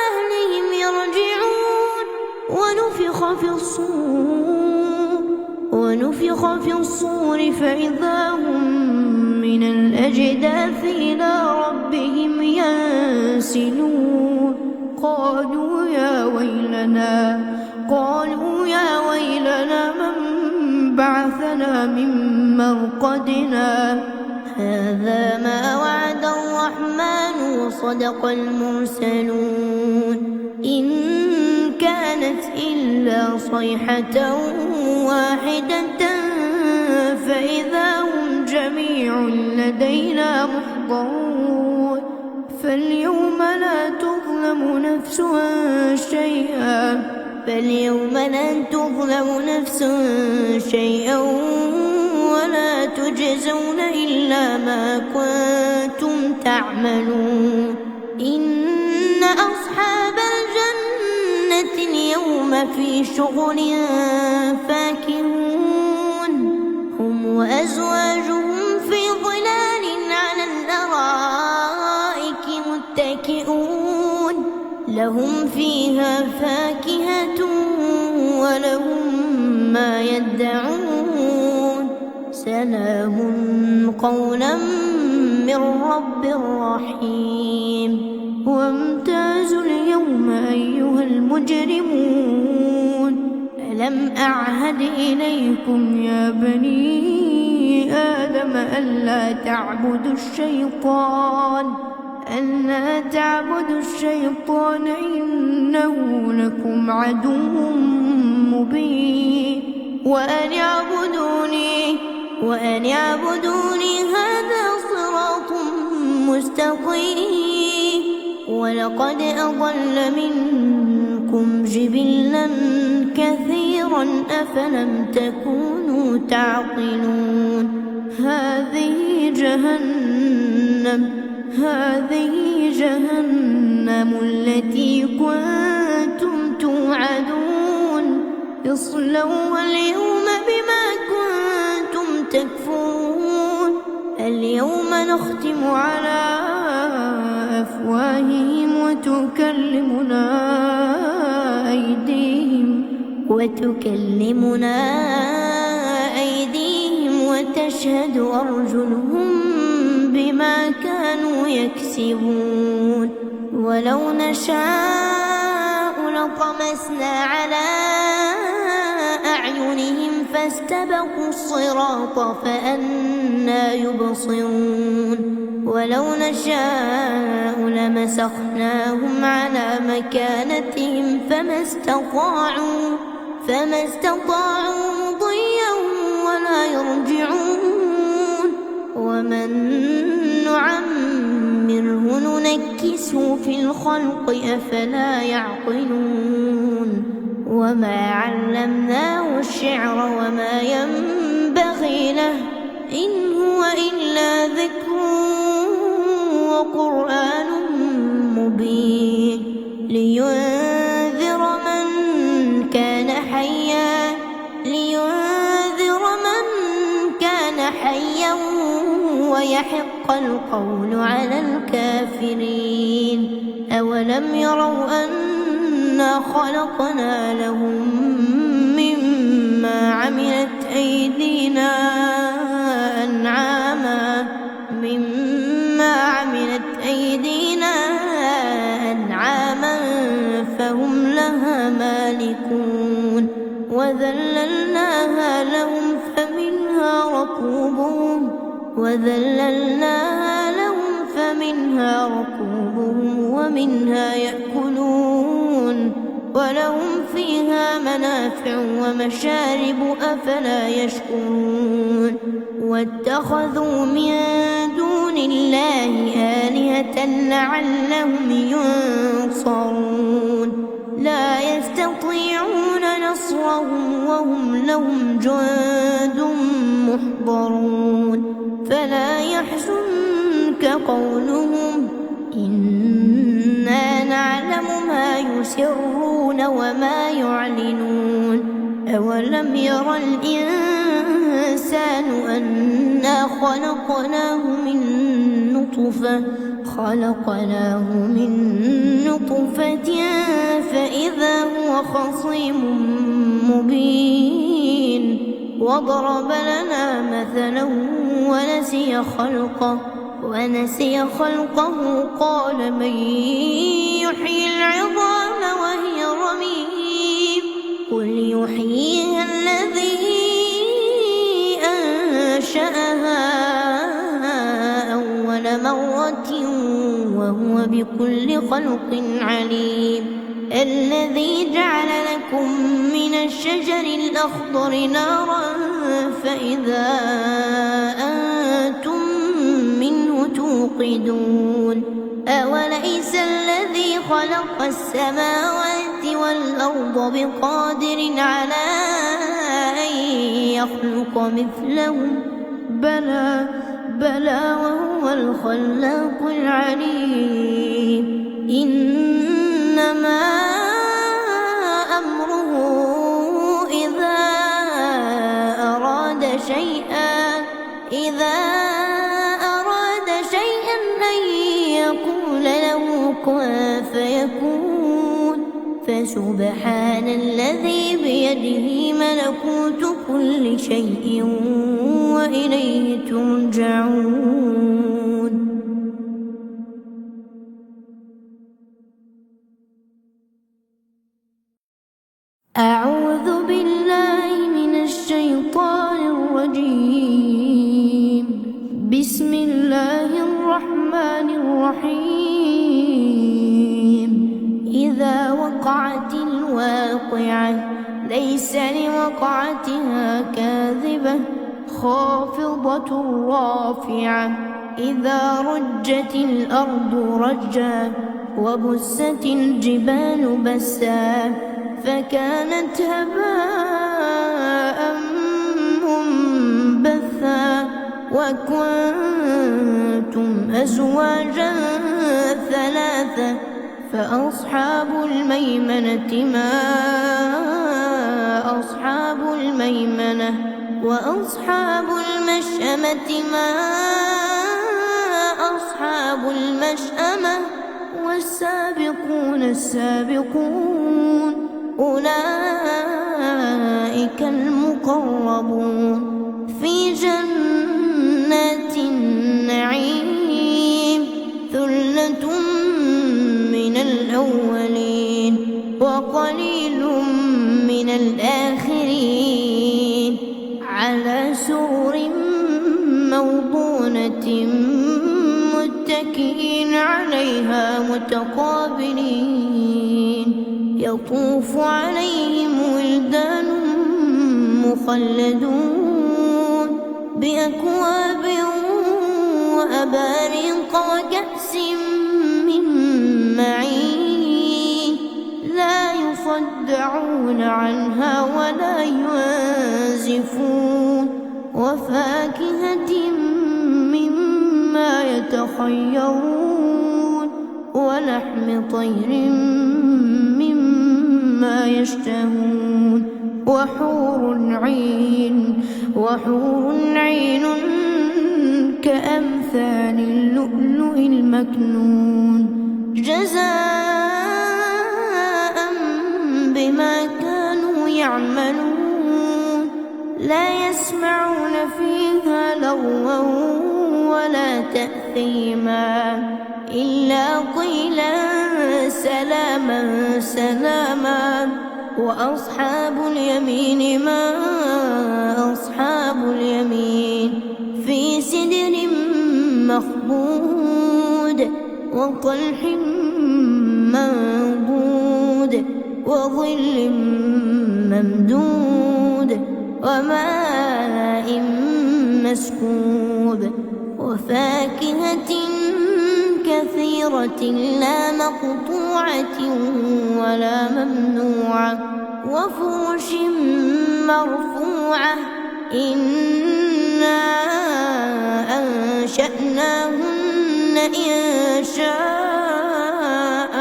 أهلهم يرجعون ونفخ في الصور فإذا هم من الأجداث إلى ربهم ينسلون قالوا يا ويلنا من بعثنا من مرقدنا هذا ما وعد الرحمن وصدق المرسلون إن كان كانت إلا صيحة واحدة فإذا هم جميع لدينا محضرون فاليوم لا تظلم نفس شيئا ولا تجزون إلا ما كنتم تعملون إن أصحاب الجنة اليوم في شغل فاكهون هم وأزواجهم في ظلال على الأرائك متكئون لهم فيها فاكهة ولهم ما يدعون سلام قولا من رب رحيم وامتازوا اليوم أيها المجرمون ألم أعهد إليكم يا بني آدم ألا تعبدوا الشيطان إنه لكم عدو مبين وأن اعبدوني هذا صراط مستقيم ولقد أضل منكم جبلا كثيرا أفلم تكونوا تعقلون هذه جهنم التي كنتم توعدون اصلوها اليوم بما كنتم تكفرون اليوم نختم على أفواههم وتكلمنا أيديهم وتشهد أرجلهم بما كانوا يكسبون ولو نشاء لطمسنا على أعينهم فاستبقوا الصراط فأنى يبصرون ولو نشاء لمسخناهم على مكانتهم فما استطاعوا مضيا ولا يرجعون ومن نعمره ننكسه في الخلق أفلا يعقلون وما علمناه الشعر وما ينبغي له إن هو إلا ذكر وقرآن مبين لينذر من كان حيا ويحق القول على الكافرين أولم يروا أنا خلقنا لهم مما عملت أيدينا أنعاما فهم لها مالكون وذللناها لهم فمنها ركوبهم ومنها يأكلون ولهم فيها منافع ومشارب أفلا يشكرون واتخذوا من دون الله آلهة لعلهم ينصرون لا يستطيعون نصرهم وهم لهم جند محضرون فلا يحزنك قولهم إنا نعلم ما يسرون وما يعلنون أولم ير الإنسان أنا خلقناه من نطفة فإذا هو خصيم مبين وضرب لنا مثلا ونسي خلقه قال من يحيي العظام وهي رميم قل يحييها الذي أنشأها أول مرة وهو بكل خلق عليم الذي جعل لكم من الشجر الأخضر نارا فإذا أنتم منه توقدون أوليس الذي خلق السماوات والأرض بقادر على أن يخلق مثلهم بلى وهو الخلاق العليم إنما أمره إذا أراد شيئا أن يقول له كن فيكون فسبحان الذي بيده ملكوت كل شيء وإليه ترجعون. أعوذ بالله من الشيطان الرجيم. بسم الله الرحمن الرحيم. إذا وقعت الواقعة ليس لوقعتها كاذبة خافضة رافعة إذا رجت الأرض رجا وبست الجبال بسا فكانت هباء منبثا وكنتم أزواجا ثلاثة فأصحاب الميمنة ما أصحاب الميمنة وأصحاب المشأمة ما أصحاب المشأمة والسابقون السابقون أولئك المقربون في جنات النعيم ثلة من الأولين وقليل من الآخرين على سرر موضونة متكئين عليها متقابلين يطوف عليهم ولدان مخلدون بأكواب وأباريق وكأس من معين لا يصدعون عنها ولا ينزفون وفاكهة مما يتخيرون ولحم طير مما يشتهون وحور عين كأمثال اللؤلؤ المكنون جزاء بما كانوا يعملون لا يسمعون فيها لغوا ولا تأثيما إلا قيلا سلاما سلاما وأصحاب اليمين ما أصحاب اليمين في سدر مخضود وطلح منضود وظل ممدود وماء مسكوب وفاكهة كثيرة لا مقطوعة ولا ممنوعة وفرش مرفوعة إنا أنشأناهن إنشاء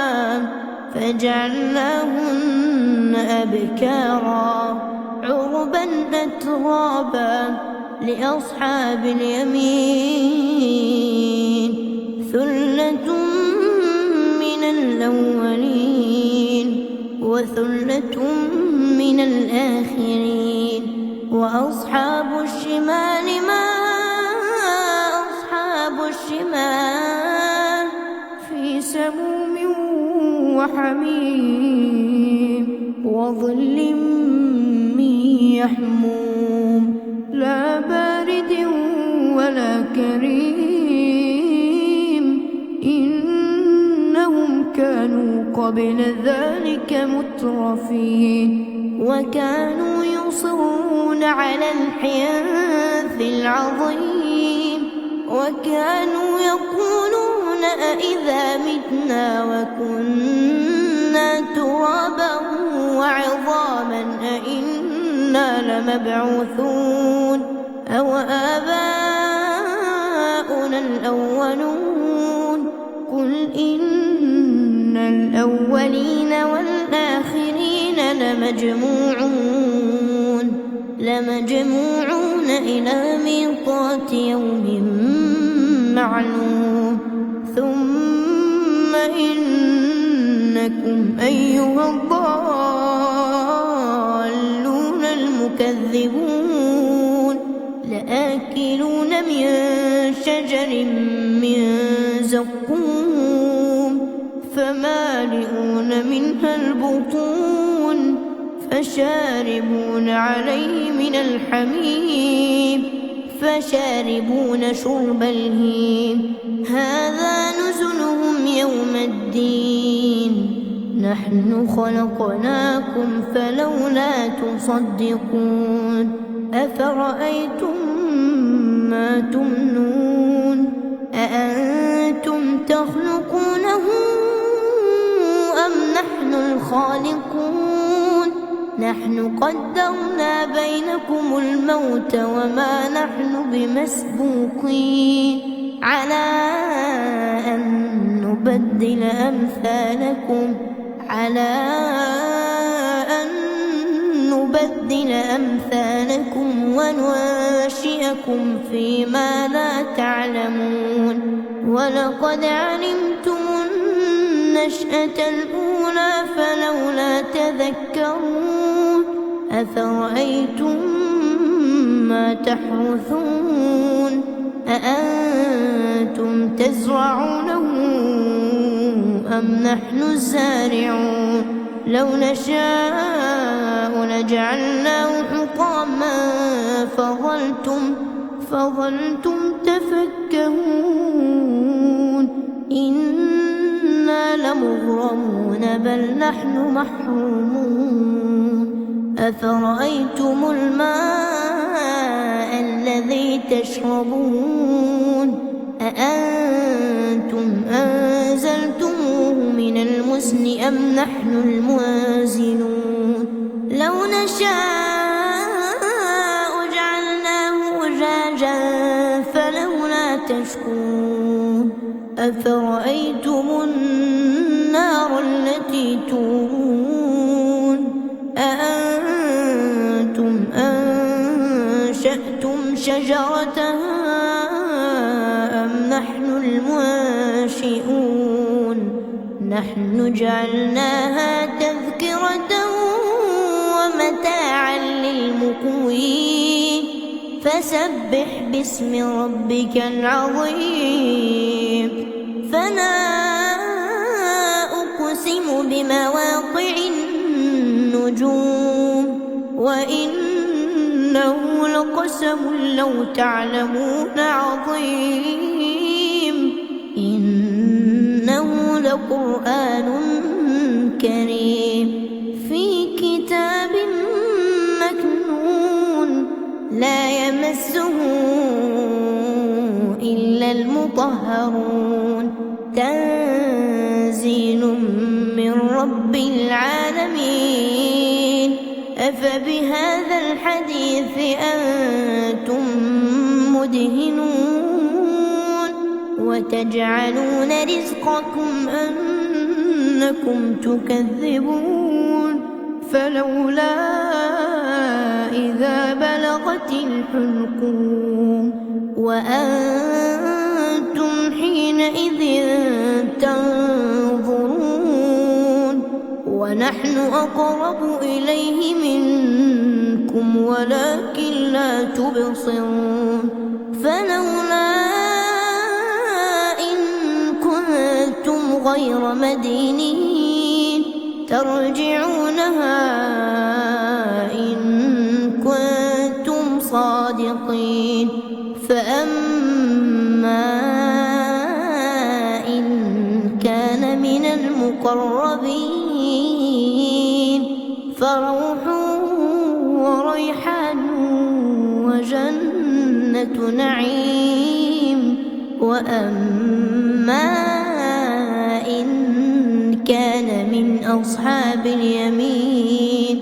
فجعلناهن أبكارا عربا أترابا لأصحاب اليمين ثلة من الأولين وثلة من الآخرين وأصحاب الشمال ما أصحاب الشمال في سموم وحميم وظل من يحموم لا بارد ولا كريم إنهم كانوا قبل ذلك مترفين وكانوا يصرون على الحنث العظيم وكانوا يقولون أإذا متنا وكنا ترابا وعظاما أإنا لمبعوثون أو آباؤنا الأولون قل إن الأولين والآخرين لمجموعون إلى ميقات يوم معلوم ثم إنكم أيها الضالون المكذبون لآكلون من شجر من زقوم فمالئون منها البطون فشاربون عليه من الحميم فشاربون شرب الهيم هذا نزلهم يوم الدين نحن خلقناكم فلولا تصدقون أفرأيتم ما تمنون أأنتم تخلقونه أم نحن الخالقون نحن قدرنا بينكم الموت وما نحن بمسبوقين على أن نبدل أمثالكم وننشئكم فيما لا تعلمون ولقد علمتم النشأة الأولى فلولا تذكرون أفرأيتم ما تحرثون أأنتم تزرعونه أم نحن الزارعون لو نشاء لجعلناه حطاما فظلتم تفكهون إنا لمغرمون بل نحن محرومون أفرأيتم الماء الذي تشربون أأنتم أنزلتموه من المزن أم نحن المنزلون لو نشاء جعلناه أجاجا فلولا تشكرون أفرأيتم النار التي تورون أأنتم أنشأتم شجرتها أم نحن المنشئون نحن جعلناها تذكرة ومتاعا للمقوين فسبح باسم ربك العظيم فلا أقسم بمواقع النجوم وإنه لقسم لو تعلمون عظيم إنه لقرآن كريم في كتاب مكنون لا يمسه إلا المطهرون تنزيل من رب العالمين أفبهذا الحديث أنتم مدهنون وتجعلون رزقكم أنكم تكذبون فلولا إذا بلغت الحلقوم وأنتم حينئذ تنظرون ونحن أقرب إليه منكم ولكن لا تبصرون فلولا إن كنتم غير مدينين ترجعونها إن كنتم صادقين فأما إن كان من المقربين المقربين فروح وريحان وجنة نعيم. وأما إن كان من أصحاب اليمين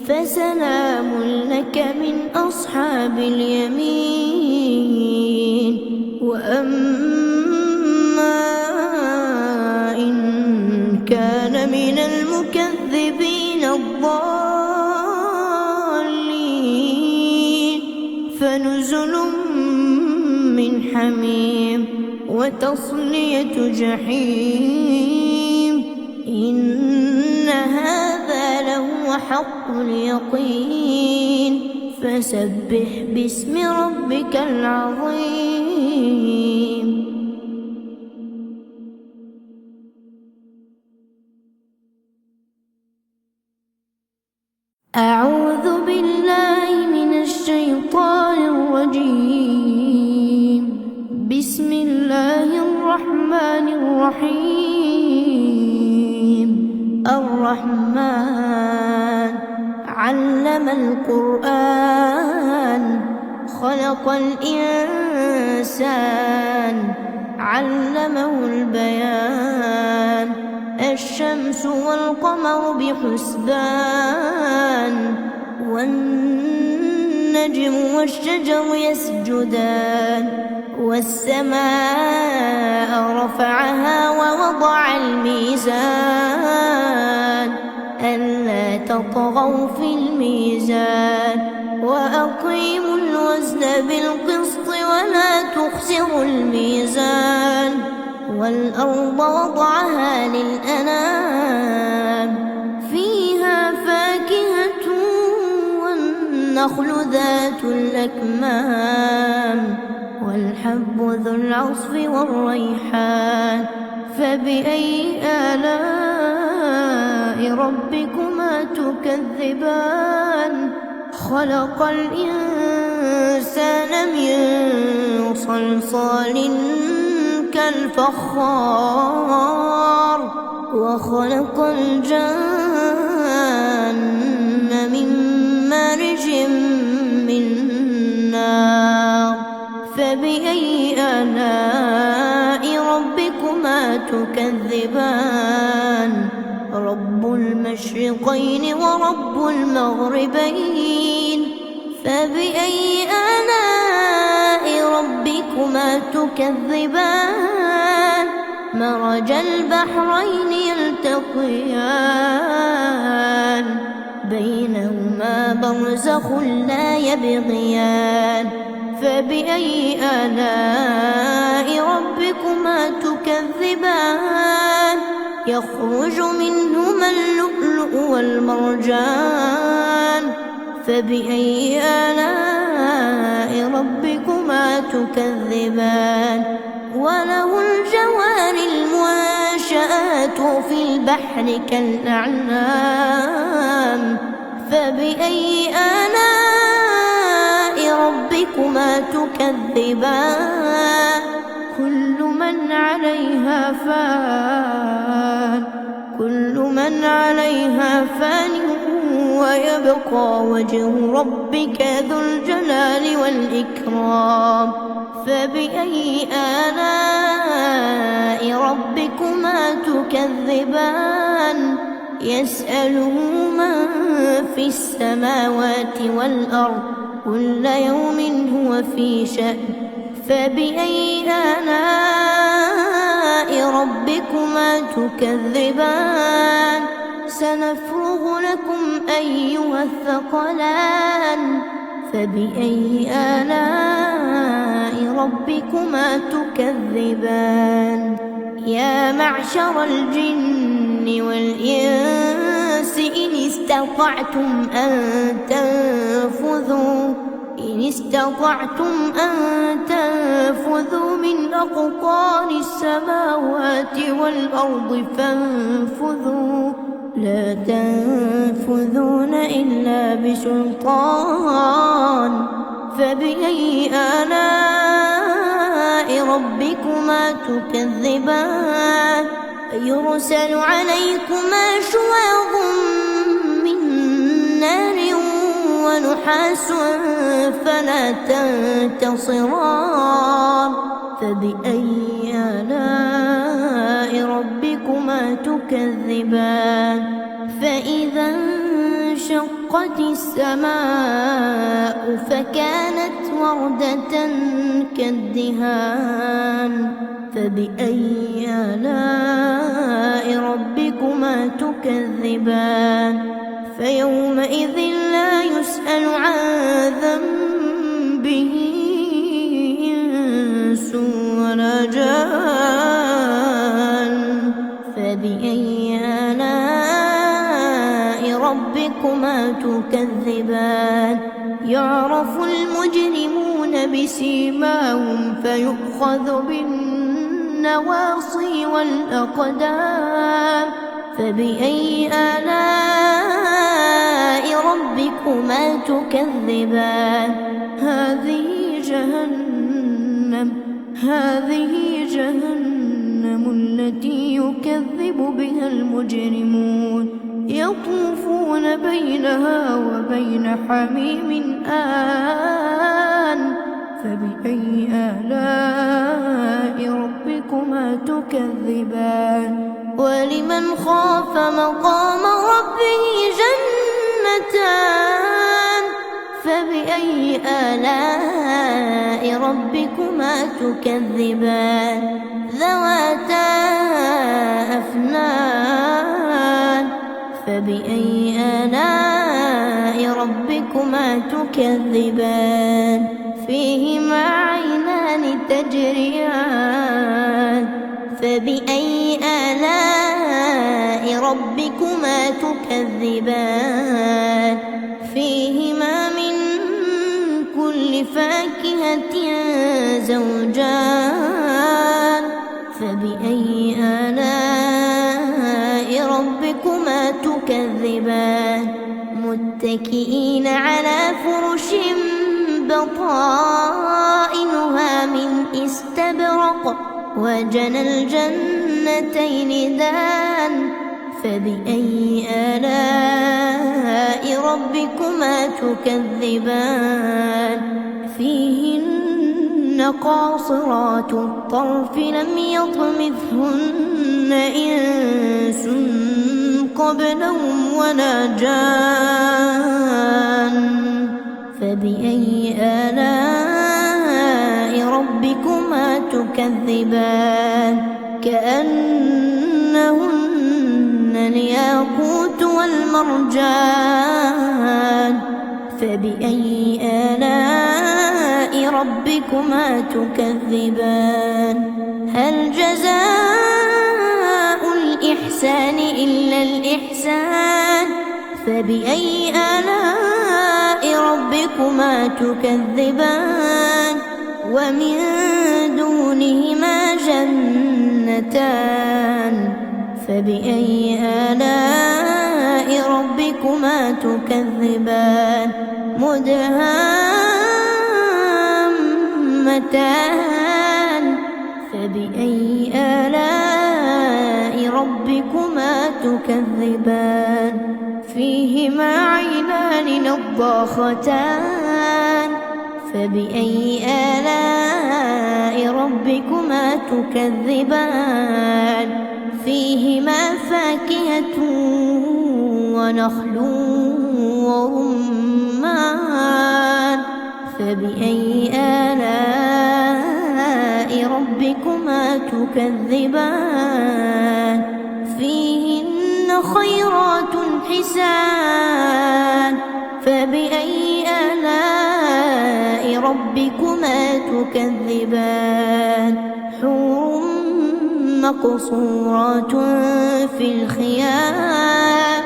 فسلام لك من أصحاب اليمين. وأما إن كان من المكذبين الضالين فنزل من حميم وتصلية جحيم. إن هذا لهو حق اليقين فسبح باسم ربك العظيم. أعوذ بالله من الشيطان الرجيم. بسم الله الرحمن الرحيم. الرحمن علم القرآن خلق الإنسان علمه البيان. الشمس والقمر بحسبان والنجم والشجر يسجدان. والسماء رفعها ووضع الميزان ألا تطغوا في الميزان وأقيموا الوزن بالقسط ولا تخسروا الميزان. والأرض وضعها للأنام فيها فاكهة والنخل ذات الأكمام والحب ذو العصف والريحان. فبأي آلاء ربكما تكذبان؟ خلق الإنسان من صلصال كالفخار وخلق الجن من مارج من نار. فبأي آلاء ربكما تكذبان؟ رب المشرقين ورب المغربين. فبأي آلاء ربكما تكذبان؟ مرج البحرين يلتقيان بينهما برزخ لا يبغيان. فبأي آلاء ربكما تكذبان؟ يخرج منهما اللؤلؤ والمرجان. فبأي آلاء ربكما تكذبان؟ وله الجوار المنشآت في البحر كالأعلام. فبأي آلاء ربكما تكذبان؟ كل من عليها فان كل من عليها فان ويبقى وجه ربك ذو الجلال والإكرام. فبأي آلاء ربكما تكذبان؟ يسأله من في السماوات والأرض كل يوم هو في شأن. فبأي آلاء ربكما تكذبان؟ سنفرغ لكم أيها الثقلان. فبأي آلاء ربكما تكذبان؟ يا معشر الجن والإنس إن استطعتم أن تنفذوا من أقطار السماوات والأرض فانفذوا لا تنفذون إلا بسلطان. فبأي آلاء ربكما تكذبان؟ يرسل عليكما شواظ من نار ونحاس فلا تنتصران فبأي آلاء ربكما تكذبان فإذا انشقت السماء فكانت وردة كالدهان فبأي آلاء ربكما تكذبان فيومئذ لا يسأل عن ذنبه إنس ولا جان فبأي آلاء ربكما تكذبان يعرف المجرمون بسيماهم فيؤخذ بالنواصي والأقدام فبأي آلاء ربكما تكذبان هذه جهنم التي يكذب بها المجرمون يطوفون بينها وبين حميم آن فبأي آلاء ربكما تكذبان ولمن خاف مقام ربه جنتان فبأي آلاء ربكما تكذبان ذواتا أفنان فبأي آلاء ربكما تكذبان فيهما عينان تجريان فبأي آلاء ربكما تكذبان فيهما من كل فاكهة زوجان فبأي آلاء ربكما تكذبان متكئين على فرش بطائنها من استبرق وجنى الجنتين دان فبأي آلاء ربكما تكذبان فيهن قاصرات الطرف لم يطمثهن إنس قبلهم ولا جان فبأي آلاء ربكما تكذبان كأنهن الياقوت والمرجان فبأي آلاء ربكما تكذبان هل جزاء الإحسان إلا الإحسان فبأي آلاء ربكما تكذبان ومن دونهما جنتان فبأي آلاء ربكما تكذبان مدهامتان فبأي آلاء ربكما تكذبان فيهما عينان نضاختان فبأي آلاء ربكما تكذبان فيهما فاكهة ونخل ورمان فبأي آلاء ربكما تكذبان فيهن خيرات حسان فبأي آلاء ربكما تكذبان حور مقصورات في الخيام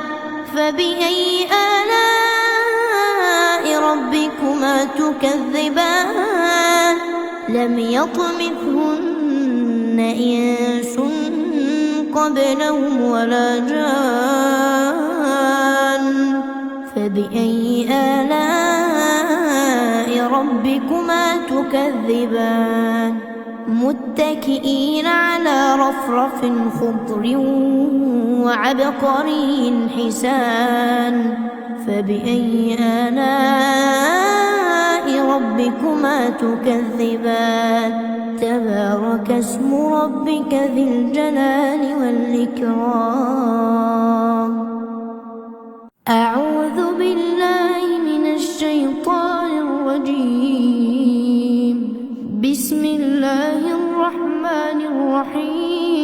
فبأي آلاء ربكما تكذبان لم يطمثهن إنس قبلهم ولا جان فبأي آلاء ربكما تكذبان متكئين على رفرف خضر وعبقري حسان فبأي آلاء ربكما تكذبان تبارك اسم ربك ذي الجلال والإكرام أعوذ بالله من الشيطان الرجيم بسم الله الرحمن الرحيم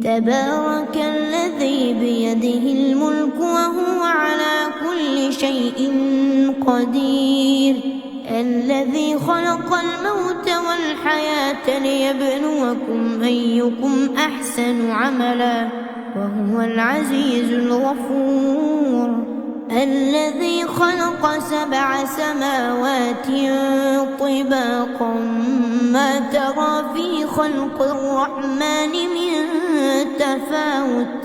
تبارك الذي بيده الملك وهو على كل شيء قدير الذي خلق الموت والحياة ليبلوكم أيكم أحسن عملا وهو العزيز الغفور الذي خلق 7 سماوات طباقا ما ترى في خلق الرحمن من تفاوت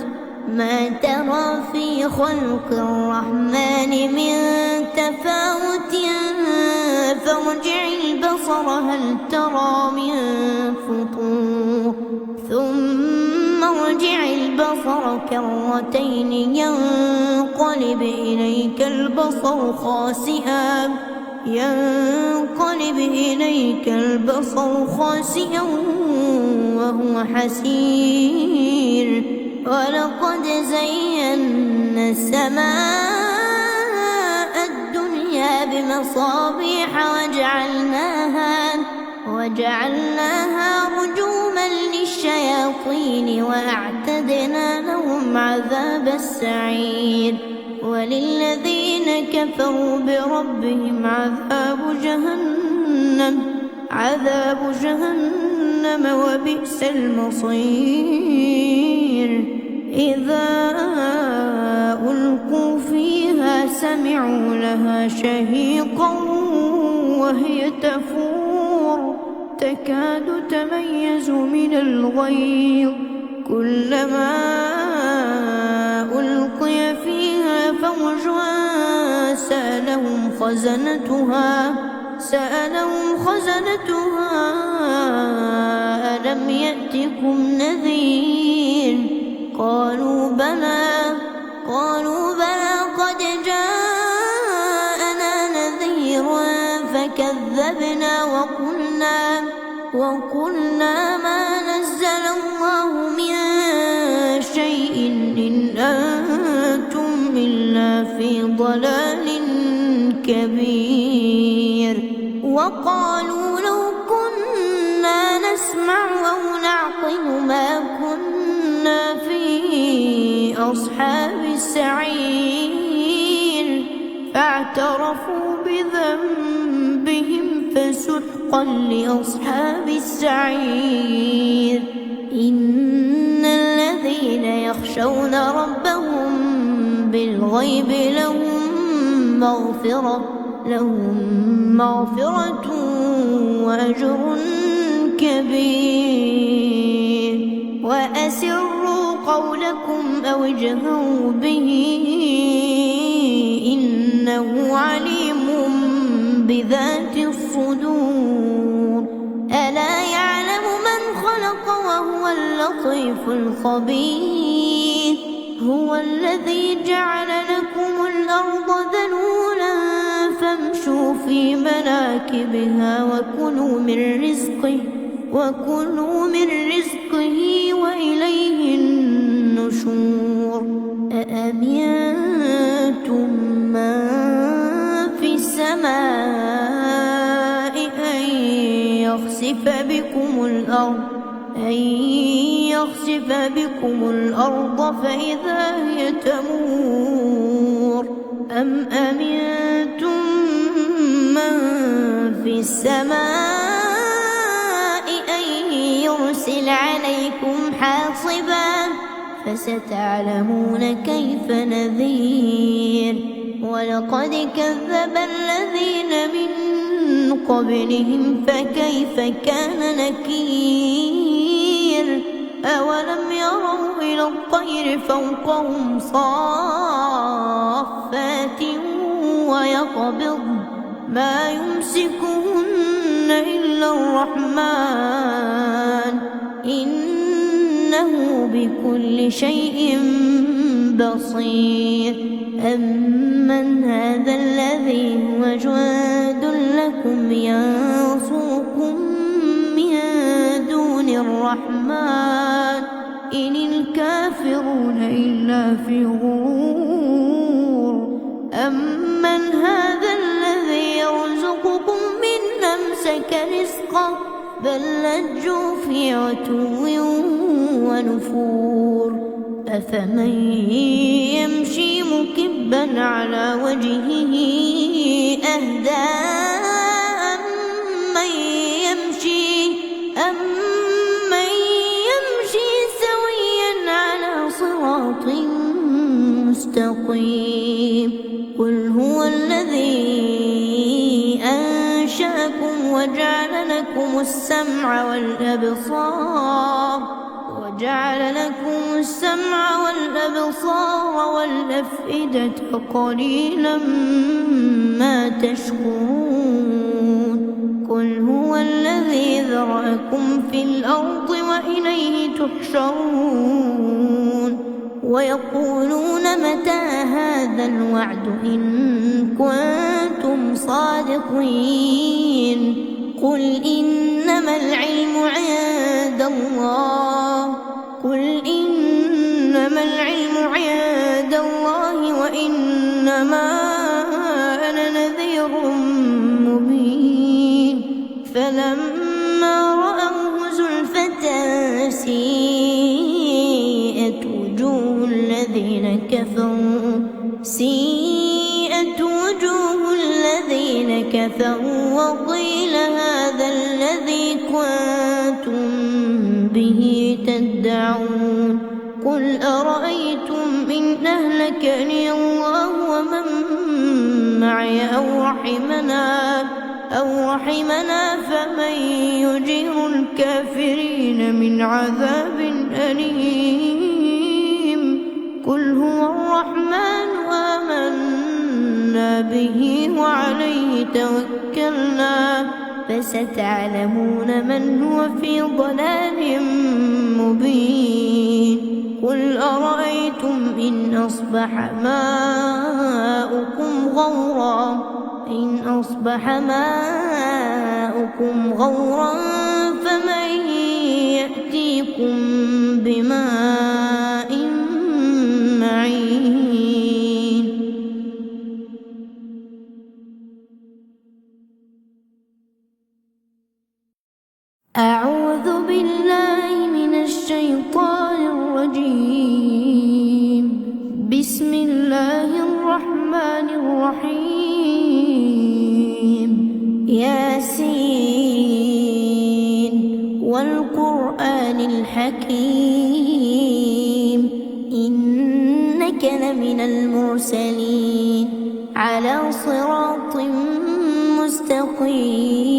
فارجع البصر هل ترى من فطور ثم ارجع البصر كرتين ينقلب إليك البصر خاسئا وهو حسير ولقد زينا السماء الدنيا بمصابيح وجعلناها رجوما للشياطين وأعتدنا لهم عذاب السعير وللذين كفروا بربهم عذاب جهنم وبئس المصير إذا ألقوا فيها سمعوا لها شهيقا وهي تفور تكاد تميز من الغيظ كلما ألقي فيها فوج سألهم خزنتها ألم يأتكم نذير قالوا بلى قد جاءنا نذير فكذبنا وقلنا ما نزل الله من شيء إن أنتم إلا في ضلال كبير وقالوا لو كنا نسمع أو نعقل ما كنا في أصحاب السعير فاعترفوا بذنبهم فسحقا لأصحاب السعير إن الذين يخشون ربهم بالغيب لهم مغفرة وأجر كبير وأسروا قولكم أو اجهروا به إنه عليم بذات الصدور ألا يعلم من خلق وهو اللطيف الخبير هو الذي جعل لكم الأرض ذلولا فامشوا في مناكبها وكلوا من رزقه وإليه النشور أأمنتم من في السماء أن يخسف بكم الأرض فإذا هي تمور أم أمنتم من في السماء أن يرسل عليكم حاصبا فستعلمون كيف نذير ولقد كذب الذين من قبلهم فكيف كان نكير أولم يروا إلى الطير فوقهم صافات ويقبض ما يمسكهن إلا الرحمن إنه بكل شيء بصير أمن هذا الذي هو جند لكم ينصركم من دون الرحمن إن الكافرون إلا في غرور أمن هذا الذي يرزقكم من أمسك رزقه بل لجوا في عتو ونفور أفمن يمشي مكبا على وجهه أهدى أمن يمشي سويا على صراط مستقيم قل هو الذي أنشأكم وجعل لكم السمع والأبصار والأفئدة قليلا ما تشكرون قل هو الذي ذرأكم في الأرض وإليه تحشرون ويقولون متى هذا الوعد إن كنتم صادقين قل إنما العلم عند الله وإنما أنا نذير مبين فلما رأوه زلفة سيئت وجوه الذين كفروا وقيل هذا الذي كنتم به تدعون قل أرأيتم إن أهلكني الله ومن معي أو رحمنا فمن يجير الكافرين من عذاب أليم قل هو الرحمن آمنا به وعليه توكلنا فستعلمون من هو في ضلال مبين قل أرأيتم إن أصبح ماؤكم غورا فمن يأتيكم بماء معين أعوذ بالله من الشيطان الرجيم بسم الله الرحمن الرحيم ياسين والقرآن الحكيم إنك لمن المرسلين على صراط مستقيم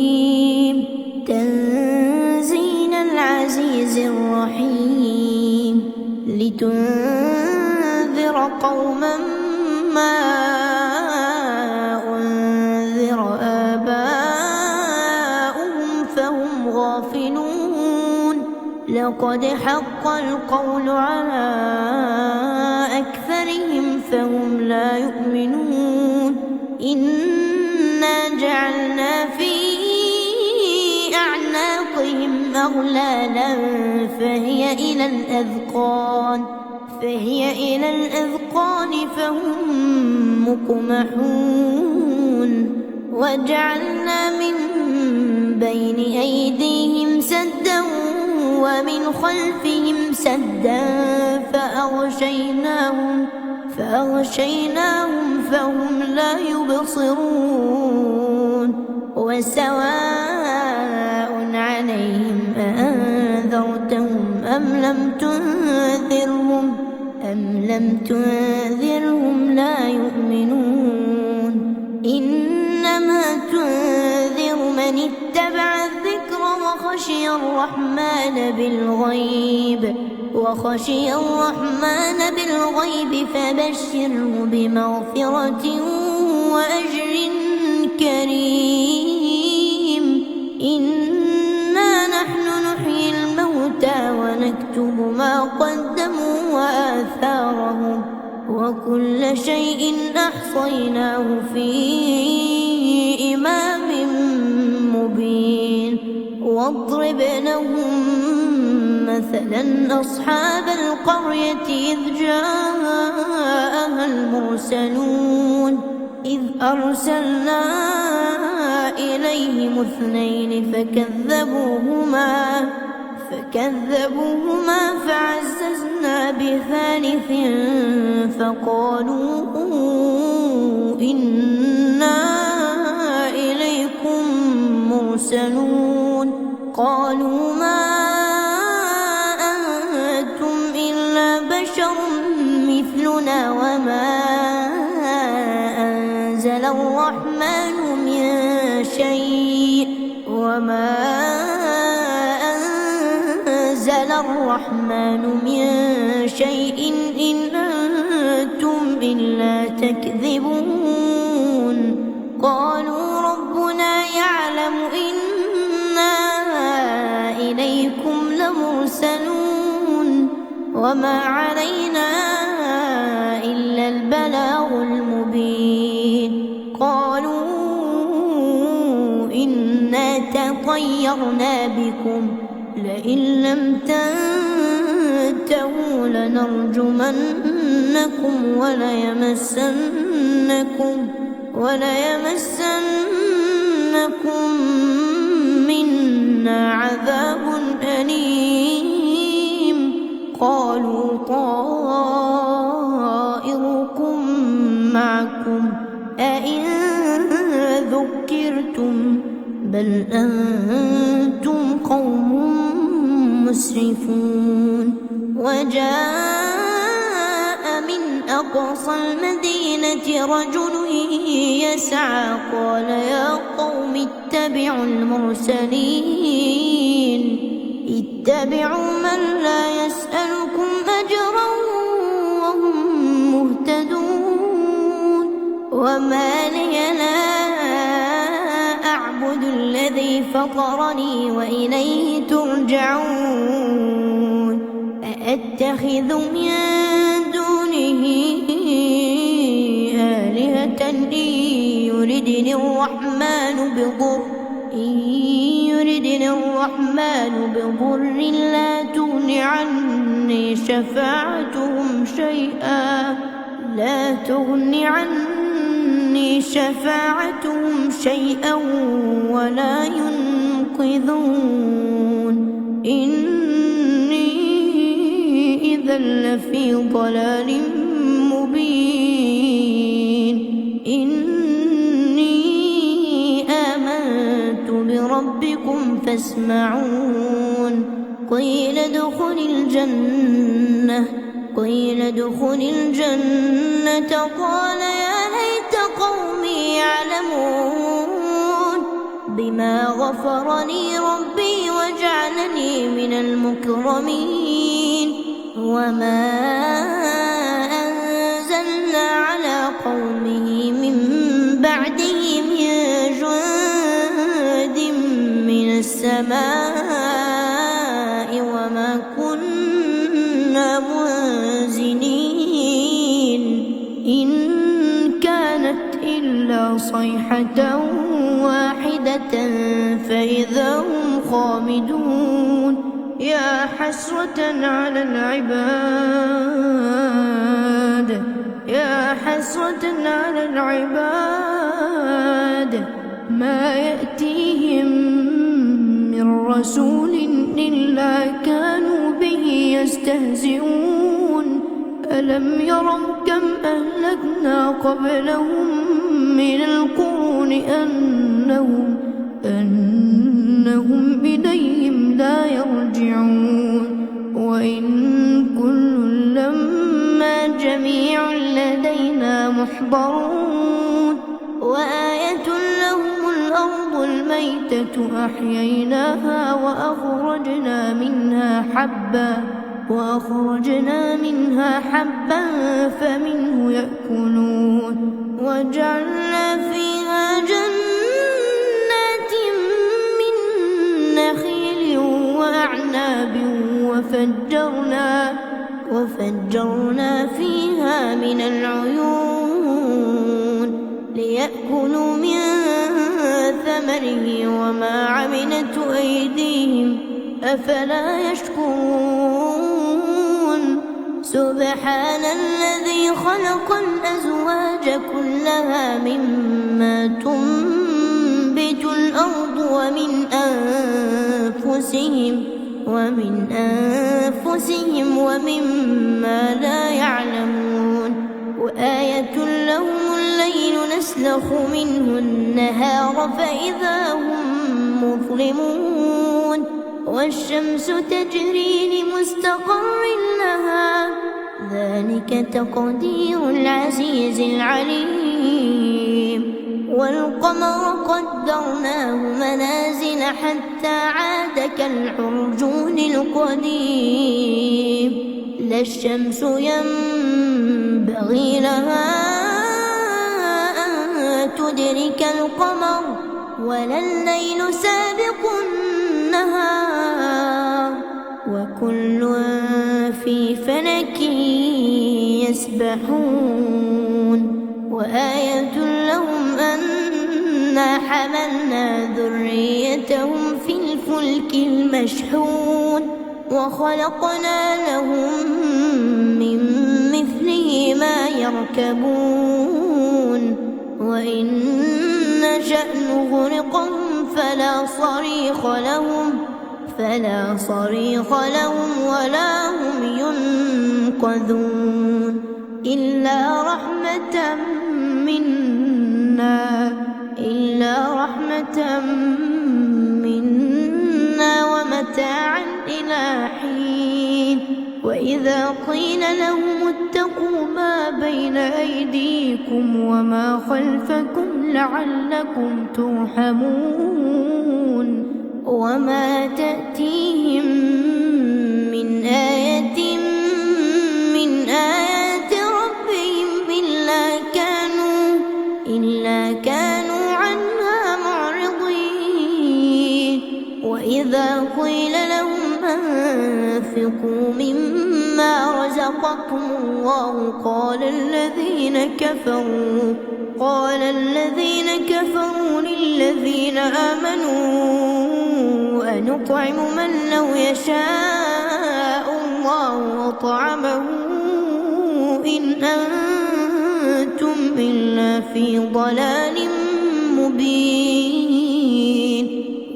تنزيل العزيز الرحيم لتنذر قوما ما أنذر آباؤهم فهم غافلون لقد حق القول على أكثرهم فهم لا يؤمنون إنا جعلنا في أعناقهم أغلالا فهي إلى الأذقان فهم مقمحون وجعلنا من بين أيديهم سدا ومن خلفهم سدا فأغشيناهم فهم لا يبصرون وسواء عليهم أأنذرتهم أم لم تنذرهم لا يؤمنون إنما تنذر من اتبع الذكر وخشي الرحمن بالغيب فبشره بمغفرة وأجر كريم وكل شيء أحصيناه في إمام مبين واضرب لهم مثلا أصحاب القرية إذ جاءها المرسلون إذ أرسلنا إليهم 2 فكذبوهما فعززنا ب3 فقالوا إنا إليكم مرسلون قالوا ما أنتم إلا بشر مثلنا وما أنزل الرحمن من شيء إن أنتم إلا تكذبون قالوا ربنا يعلم إنا إليكم لمرسلون وما علينا إلا البلاغ المبين قالوا إنا تطيرنا بكم لئن لم تنتهوا لنرجمنكم وليمسنكم منا عذاب أليم قالوا طائركم معكم أئن ذكرتم بل أنتم قوم مسرفون وجاء من أقصى المدينة رجل يسعى قال يا قوم اتبعوا اتبعوا من لا يسألكم أجرا وهم مهتدون وما لي لا أعبد الذي فطرني وإليه ترجعون أأتخذ من دونه آلهة إن يردني الرحمن بضر لا تغن عني شفاعتهم شيئا ولا ينقذون إني إذا لفي ضلال مبين إني آمنت بربكم فاسمعون قيل ادخل الجنة قال يا ليت قومي يعلمون بما غفر لي ربي وجعلني من المكرمين وما أنزلنا على قومه من بعده من جند من السماء وما كنا منزلين إن كانت إلا صيحة واحدة فإذا هم خامدون يا حسرة على العباد ما يأتيهم من رسول إلا كانوا به يستهزئون ألم يروا كم أهلكنا قبلهم من القرون أنهم إليهم لا يرجعون وإن كل لما جميع لدينا محضرون وآية لهم الأرض الميتة أحييناها وأخرجنا منها حبا فمنه يأكلون وجعلنا فيها جنات من نخيل وأعناب وفجرنا فيها من العيون ليأكلوا من ثمره وما عملت أيديهم أفلا يشكرون سبحان الذي خلق الأزواج كلها مما تنبت الأرض ومن أنفسهم ومما لا يعلمون وآية لهم الليل نسلخ منه النهار فإذا هم مظلمون والشمس تجري لمستقر لها ذلك تقدير العزيز العليم والقمر قدرناه منازل حتى عاد كالعرجون القديم لا الشمس ينبغي لها أن تدرك القمر ولا الليل سابق النهار وكل في فلك يسبحون وآية لهم أنا حملنا ذريتهم في الفلك المشحون وخلقنا لهم من مثله ما يركبون وإن نشأ نغرقهم فلا صريخ لهم ولا هم ينقذون إلا رحمة منا ومتاعا إلى حين وإذا قيل لهم اتقوا ما بين أيديكم وما خلفكم لعلكم ترحمون وما تأتيهم من آية من آيات ربهم إلا كانوا عنها معرضين وإذا قيل لهم أنفقوا مما رزقكم الله قال الذين كفروا للذين آمنوا أنطعم من لو يشاء الله وطعمه إن أنتم إلا في ضلال مبين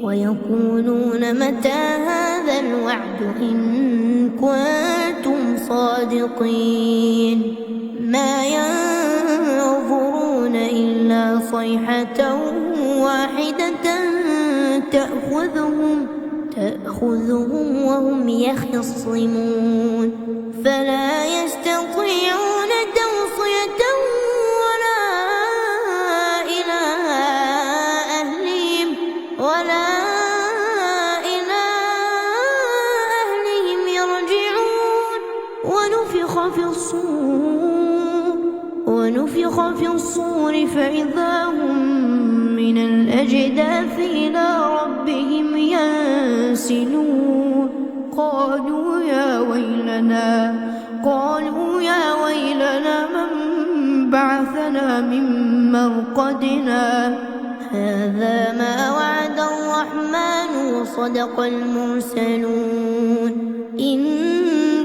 ويقولون متى هذا الوعد إن كنتم صادقين ما ينظرون إلا صيحة واحدة تأخذهم وهم يخصمون فلا يستطيعون توصية ولا إلى أهلهم يرجعون ونفخ في الصور فإذا هم من الأجداث إلى ربهم ينسلون قالوا يا ويلنا من بعثنا من مرقدنا هذا ما وعد الرحمن وصدق المرسلون إن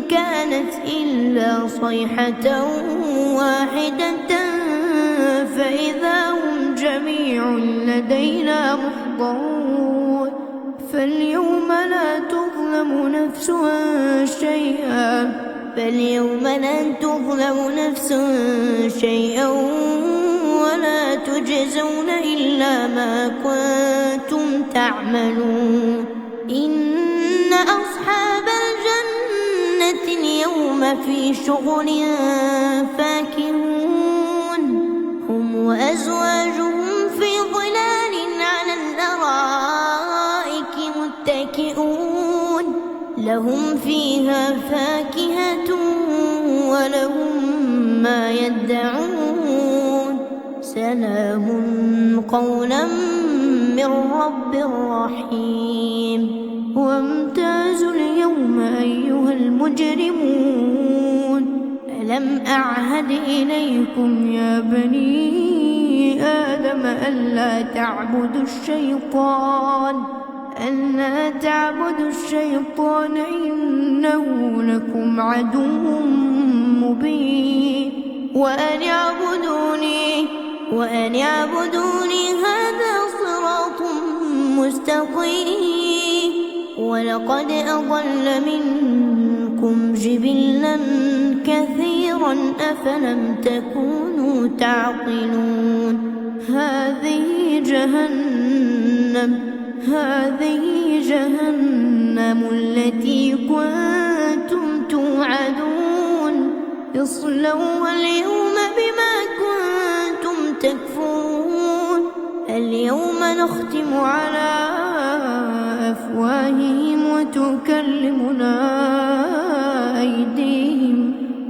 كانت إلا صيحة واحدة فإذا هم جميع لدينا محضرون فاليوم لا تظلم نفس شيئا ولا تجزون إلا ما كنتم تعملون إن أصحاب الجنة اليوم في شغل فاكهون هم وأزواجهم في ظلال على الأرائك متكئون لهم فيها فاكهة ولهم ما يدعون سلام قولا من رب رحيم وامتازوا اليوم أيها المجرمون ألم أعهد إليكم يا بني آدم ألا تعبدوا الشيطان إنه لكم عدو مبين وأن اعبدوني هذا صراط مستقيم ولقد أضل منكم جبلا كثيرا أفلم تكونوا تعقلون هذه جهنم التي كنتم توعدون اصلوها اليوم بما كنتم تكفرون اليوم نختم على أفواههم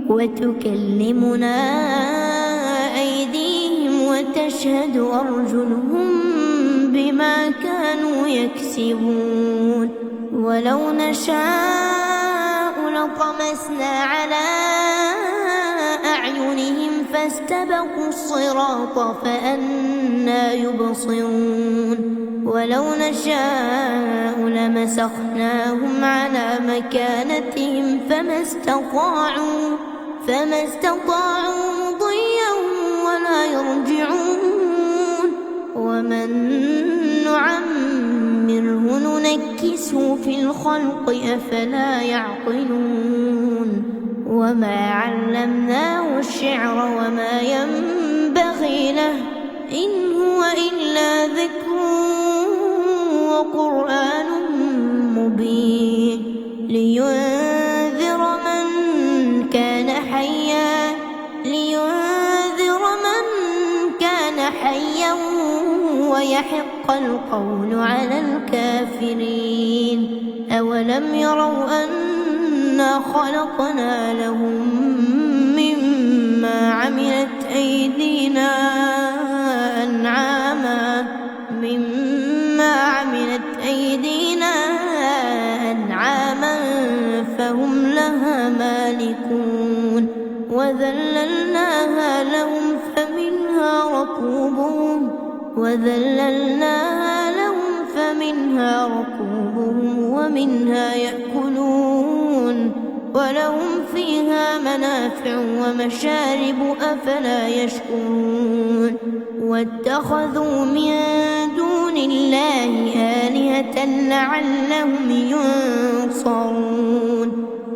وتكلمنا أيديهم وتشهد أرجلهم بما كانوا يكسبون ولو نشاء لطمسنا على أعينهم فاستبقوا الصراط فأنى يبصرون ولو نشاء لمسخناهم على مكانتهم فما استطاعوا مضيا ولا يرجعون ومن نعمره ننكسه في الخلق أفلا يعقلون وما علمناه الشعر وما ينبغي له إن هو إلا ذكر وقرآن مبين لينذر من كان حيا ويحق القول على الكافرين أولم يروا أنا خلقنا لهم مما عملت أيدينا أنعاما فهم لها مالكون وذللناها لهم فمنها ركوبهم ومنها يأكلون ولهم فيها منافع ومشارب أفلا يشكرون واتخذوا من دون الله آلهة لعلهم ينصرون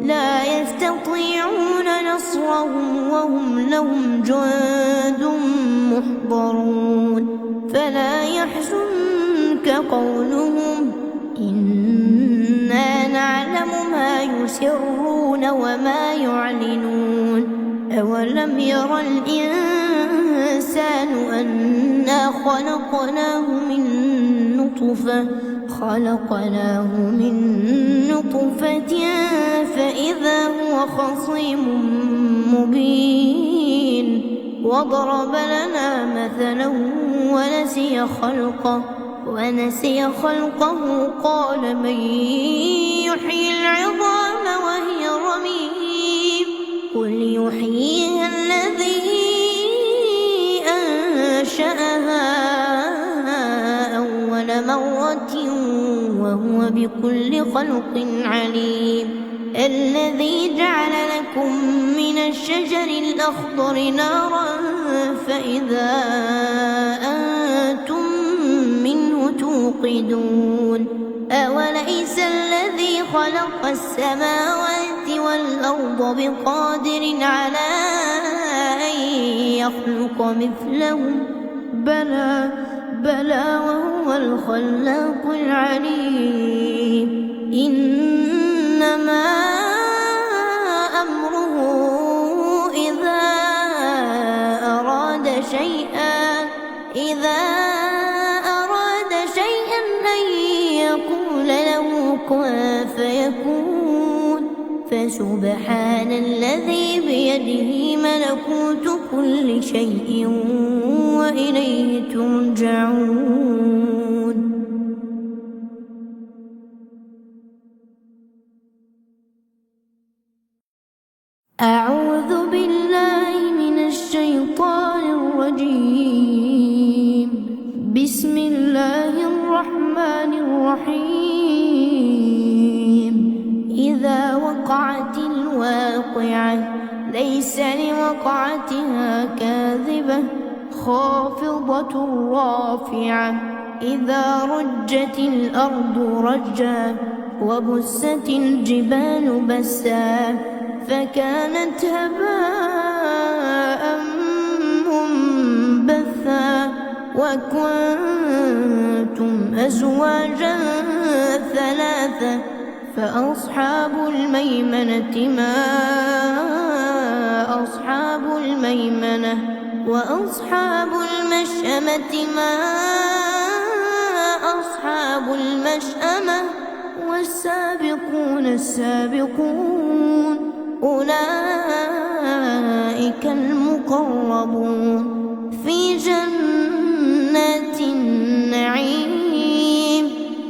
لا يستطيعون نصرهم وهم لهم جند محضرون فلا يحزنك قولهم إنا نعلم ما يسرون وما يعلنون أولم ير الإنسان أنا خلقناه من نطفة فإذا هو خصيم مبين وضرب لنا مثلا ونسي خلقه قال من يحيي العظام وهي رميم قل يحييها الذي أنشأها أول مرة وهو بكل خلق عليم الذي جعل لكم من الشجر الأخضر نارا فإذا أنتم منه توقدون أوليس الذي خلق السماوات والأرض بقادر على أن يخلق مثلهم بلى وهو الخلاق العليم إنما أمره إذا أراد شيئا أن يقول له كن فيكون فسبحان الذي بيده ملكوت كل شيء وإليه ترجعون. أعوذ بالله الرجيم. بسم الله الرحمن الرحيم. إذا وقعت الواقعة ليس لوقعتها كاذبة خافضة رافعة. إذا رجت الأرض رجا وبست الجبال بسا فكانت هباء منبثا وكنتم أزواجا ثلاثة فأصحاب الميمنة ما أصحاب الميمنة وأصحاب المشأمة ما أصحاب المشأمة والسابقون السابقون أولئك المقربون في جنات النعيم.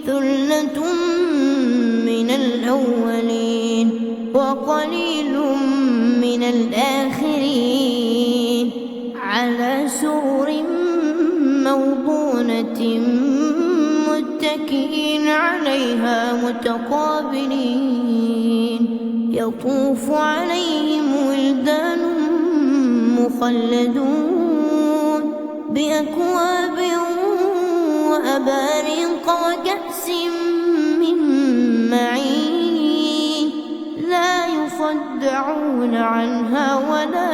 ثلة من الأولين وقليل من الآخرين على سرر موضونة متكئين عليها متقابلين. يطوف عليهم ولدان مخلدون بأكواب وأباريق وكأس من معين لا يصدعون عنها ولا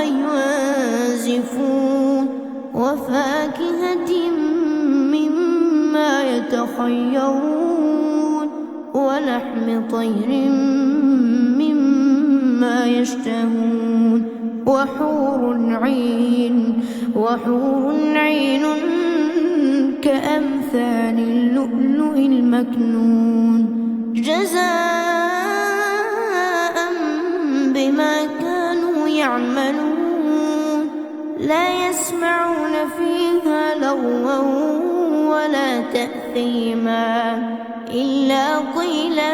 ينزفون وفاكهة مما يتخيرون ولحم طير مما يشتهون وحور عين كأمثال اللؤلؤ المكنون جزاء بما كانوا يعملون. لا يسمعون فيها لغوا ولا تأثيما إلا قيلا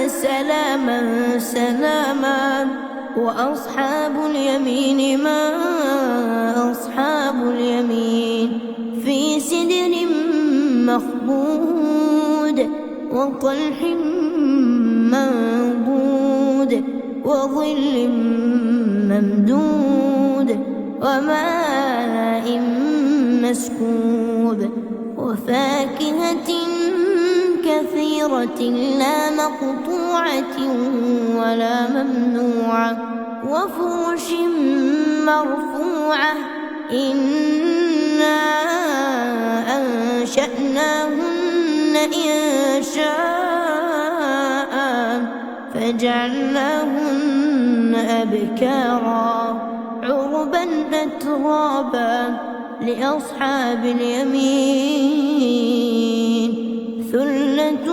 سلاما سلاما. وأصحاب اليمين ما أصحاب اليمين في سدر مخضود وطلح منضود وظل ممدود وماء مسكوب وفاكهة كثيرة لا مقطوعة ولا ممنوعة وفرش مرفوعة. إنا أنشأناهن إنشاء فجعلناهن أبكارا عربا أترابا لأصحاب اليمين. ثلة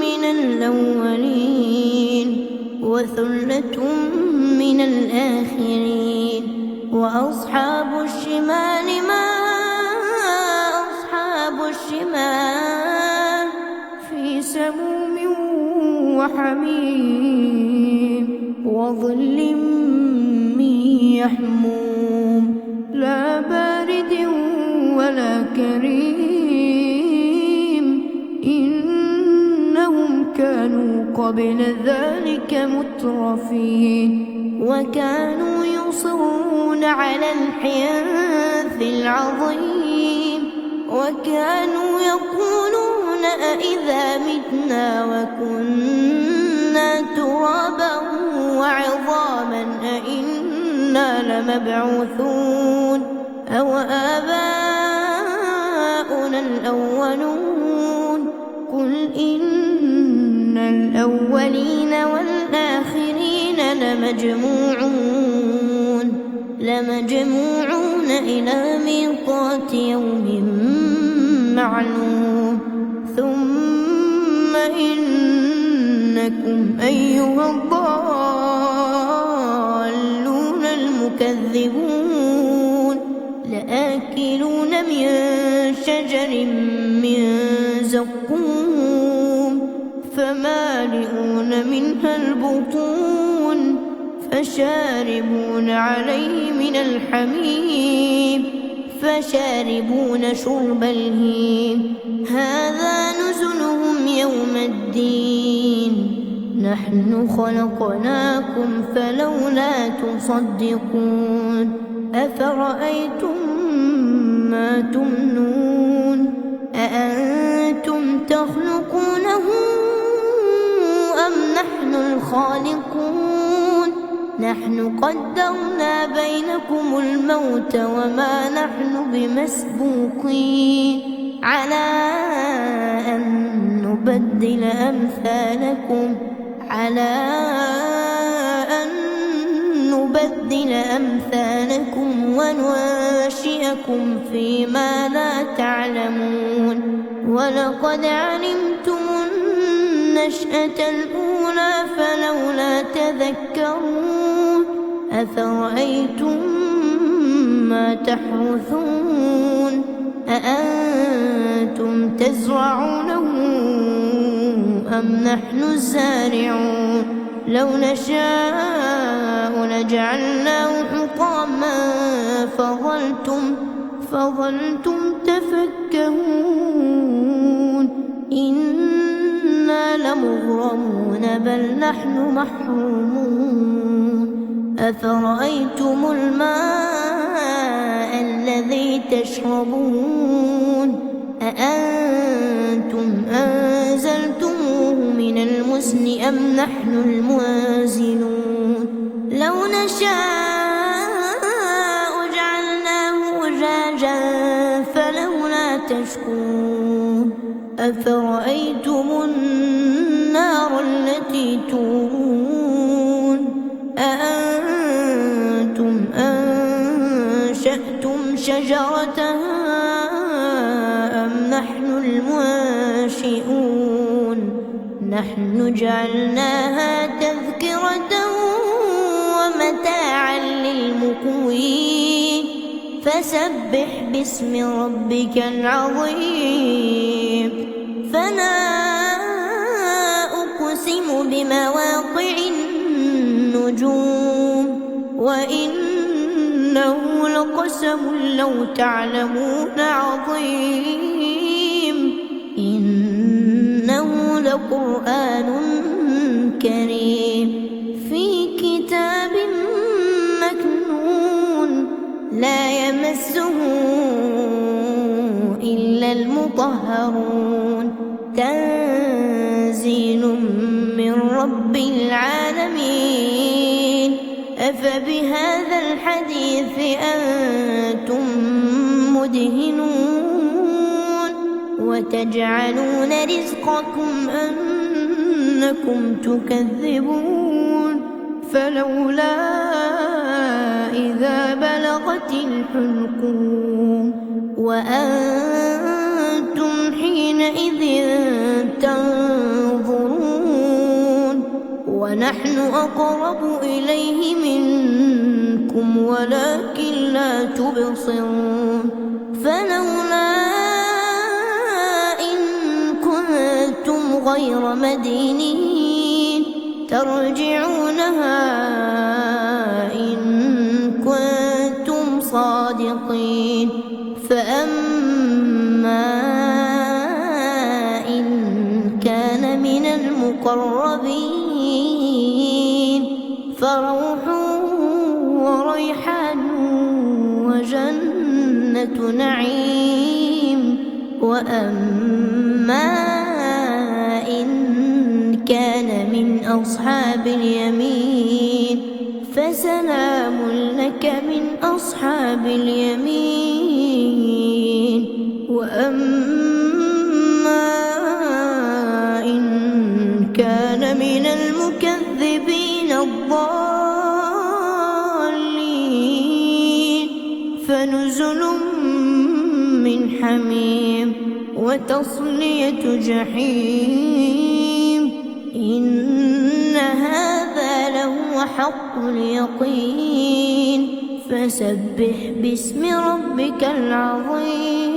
من الأولين وثلة من الآخرين. وأصحاب الشمال ما أصحاب الشمال في سموم وحميم وظل من يحموم لا بارد ولا كريم. إنهم كانوا قبل ذلك مترفين وكانوا يصرون على الحنث العظيم وكانوا يقولون أإذا متنا وكنا ترابا وعظاما أإنا لمبعوثون أو آباؤنا الأولون. قل إن الأولين والآخرين لمجموعون إلى ميقات يوم معلوم. ثم إنكم أيها الضالون المكذبون لآكلون من شجر من زقوم فمالئون منها البطون فشاربون عليه من الحميم فشاربون شرب الهيم هذا نزلهم يوم الدين نحن خلقناكم فلولا تصدقون أفرأيتم ما تمنون أأنتم تخلقونه أم نحن الخالقون نحن قدرنا بينكم الموت وما نحن بمسبوقين على أن نبدل أمثالكم وننشئكم فيما لا تعلمون ولقد علمتم النشأة الأولى فلولا تذكرون أفرأيتم ما تحرثون أأنتم تزرعونه أم نحن الزارعون لو نشاء لجعلناه حطاما فظلتم تفكهون إنا لمغرمون بل نحن محرومون أفرأيتم الماء الذي تشربون أأنتم أنزلتموه من المزن أم نحن المنزلون لو نشاء جعلناه أجاجا فلولا تشكرون أفرأيتم النار التي تورون أأنتم أنشأتم شجرتها أم نحن المنشئون نحن جعلناها تذكرة ومتاعا للمقوين فسبح باسم ربك العظيم فلا أقسم بمواقع النجوم وإنه لقسم لو تعلمون عظيم إنه لقرآن كريم في كتاب مكنون لا يمسه إلا المطهرون تنزيل من رب العالمين أفبهذا الحديث أنتم مدهنون وتجعلون رزقكم أنكم تكذبون فلولا إذا بلغت الحلقوم وأنتم حينئذ تنظرون ونحن أقرب إليه منكم ولكن لا تبصرون فلولا إن كنتم غير مدينين ترجعونها إن كنتم صادقين فأما إن كان من المقربين فروح وريحان وجنة نعيم وأما إن كان من أصحاب اليمين فسلام لك من أصحاب اليمين وأما إن كان من المكذبين الضالين فنزل من حميم وتصلية جحيم إن هذا لهو حق اليقين فسبح باسم ربك العظيم.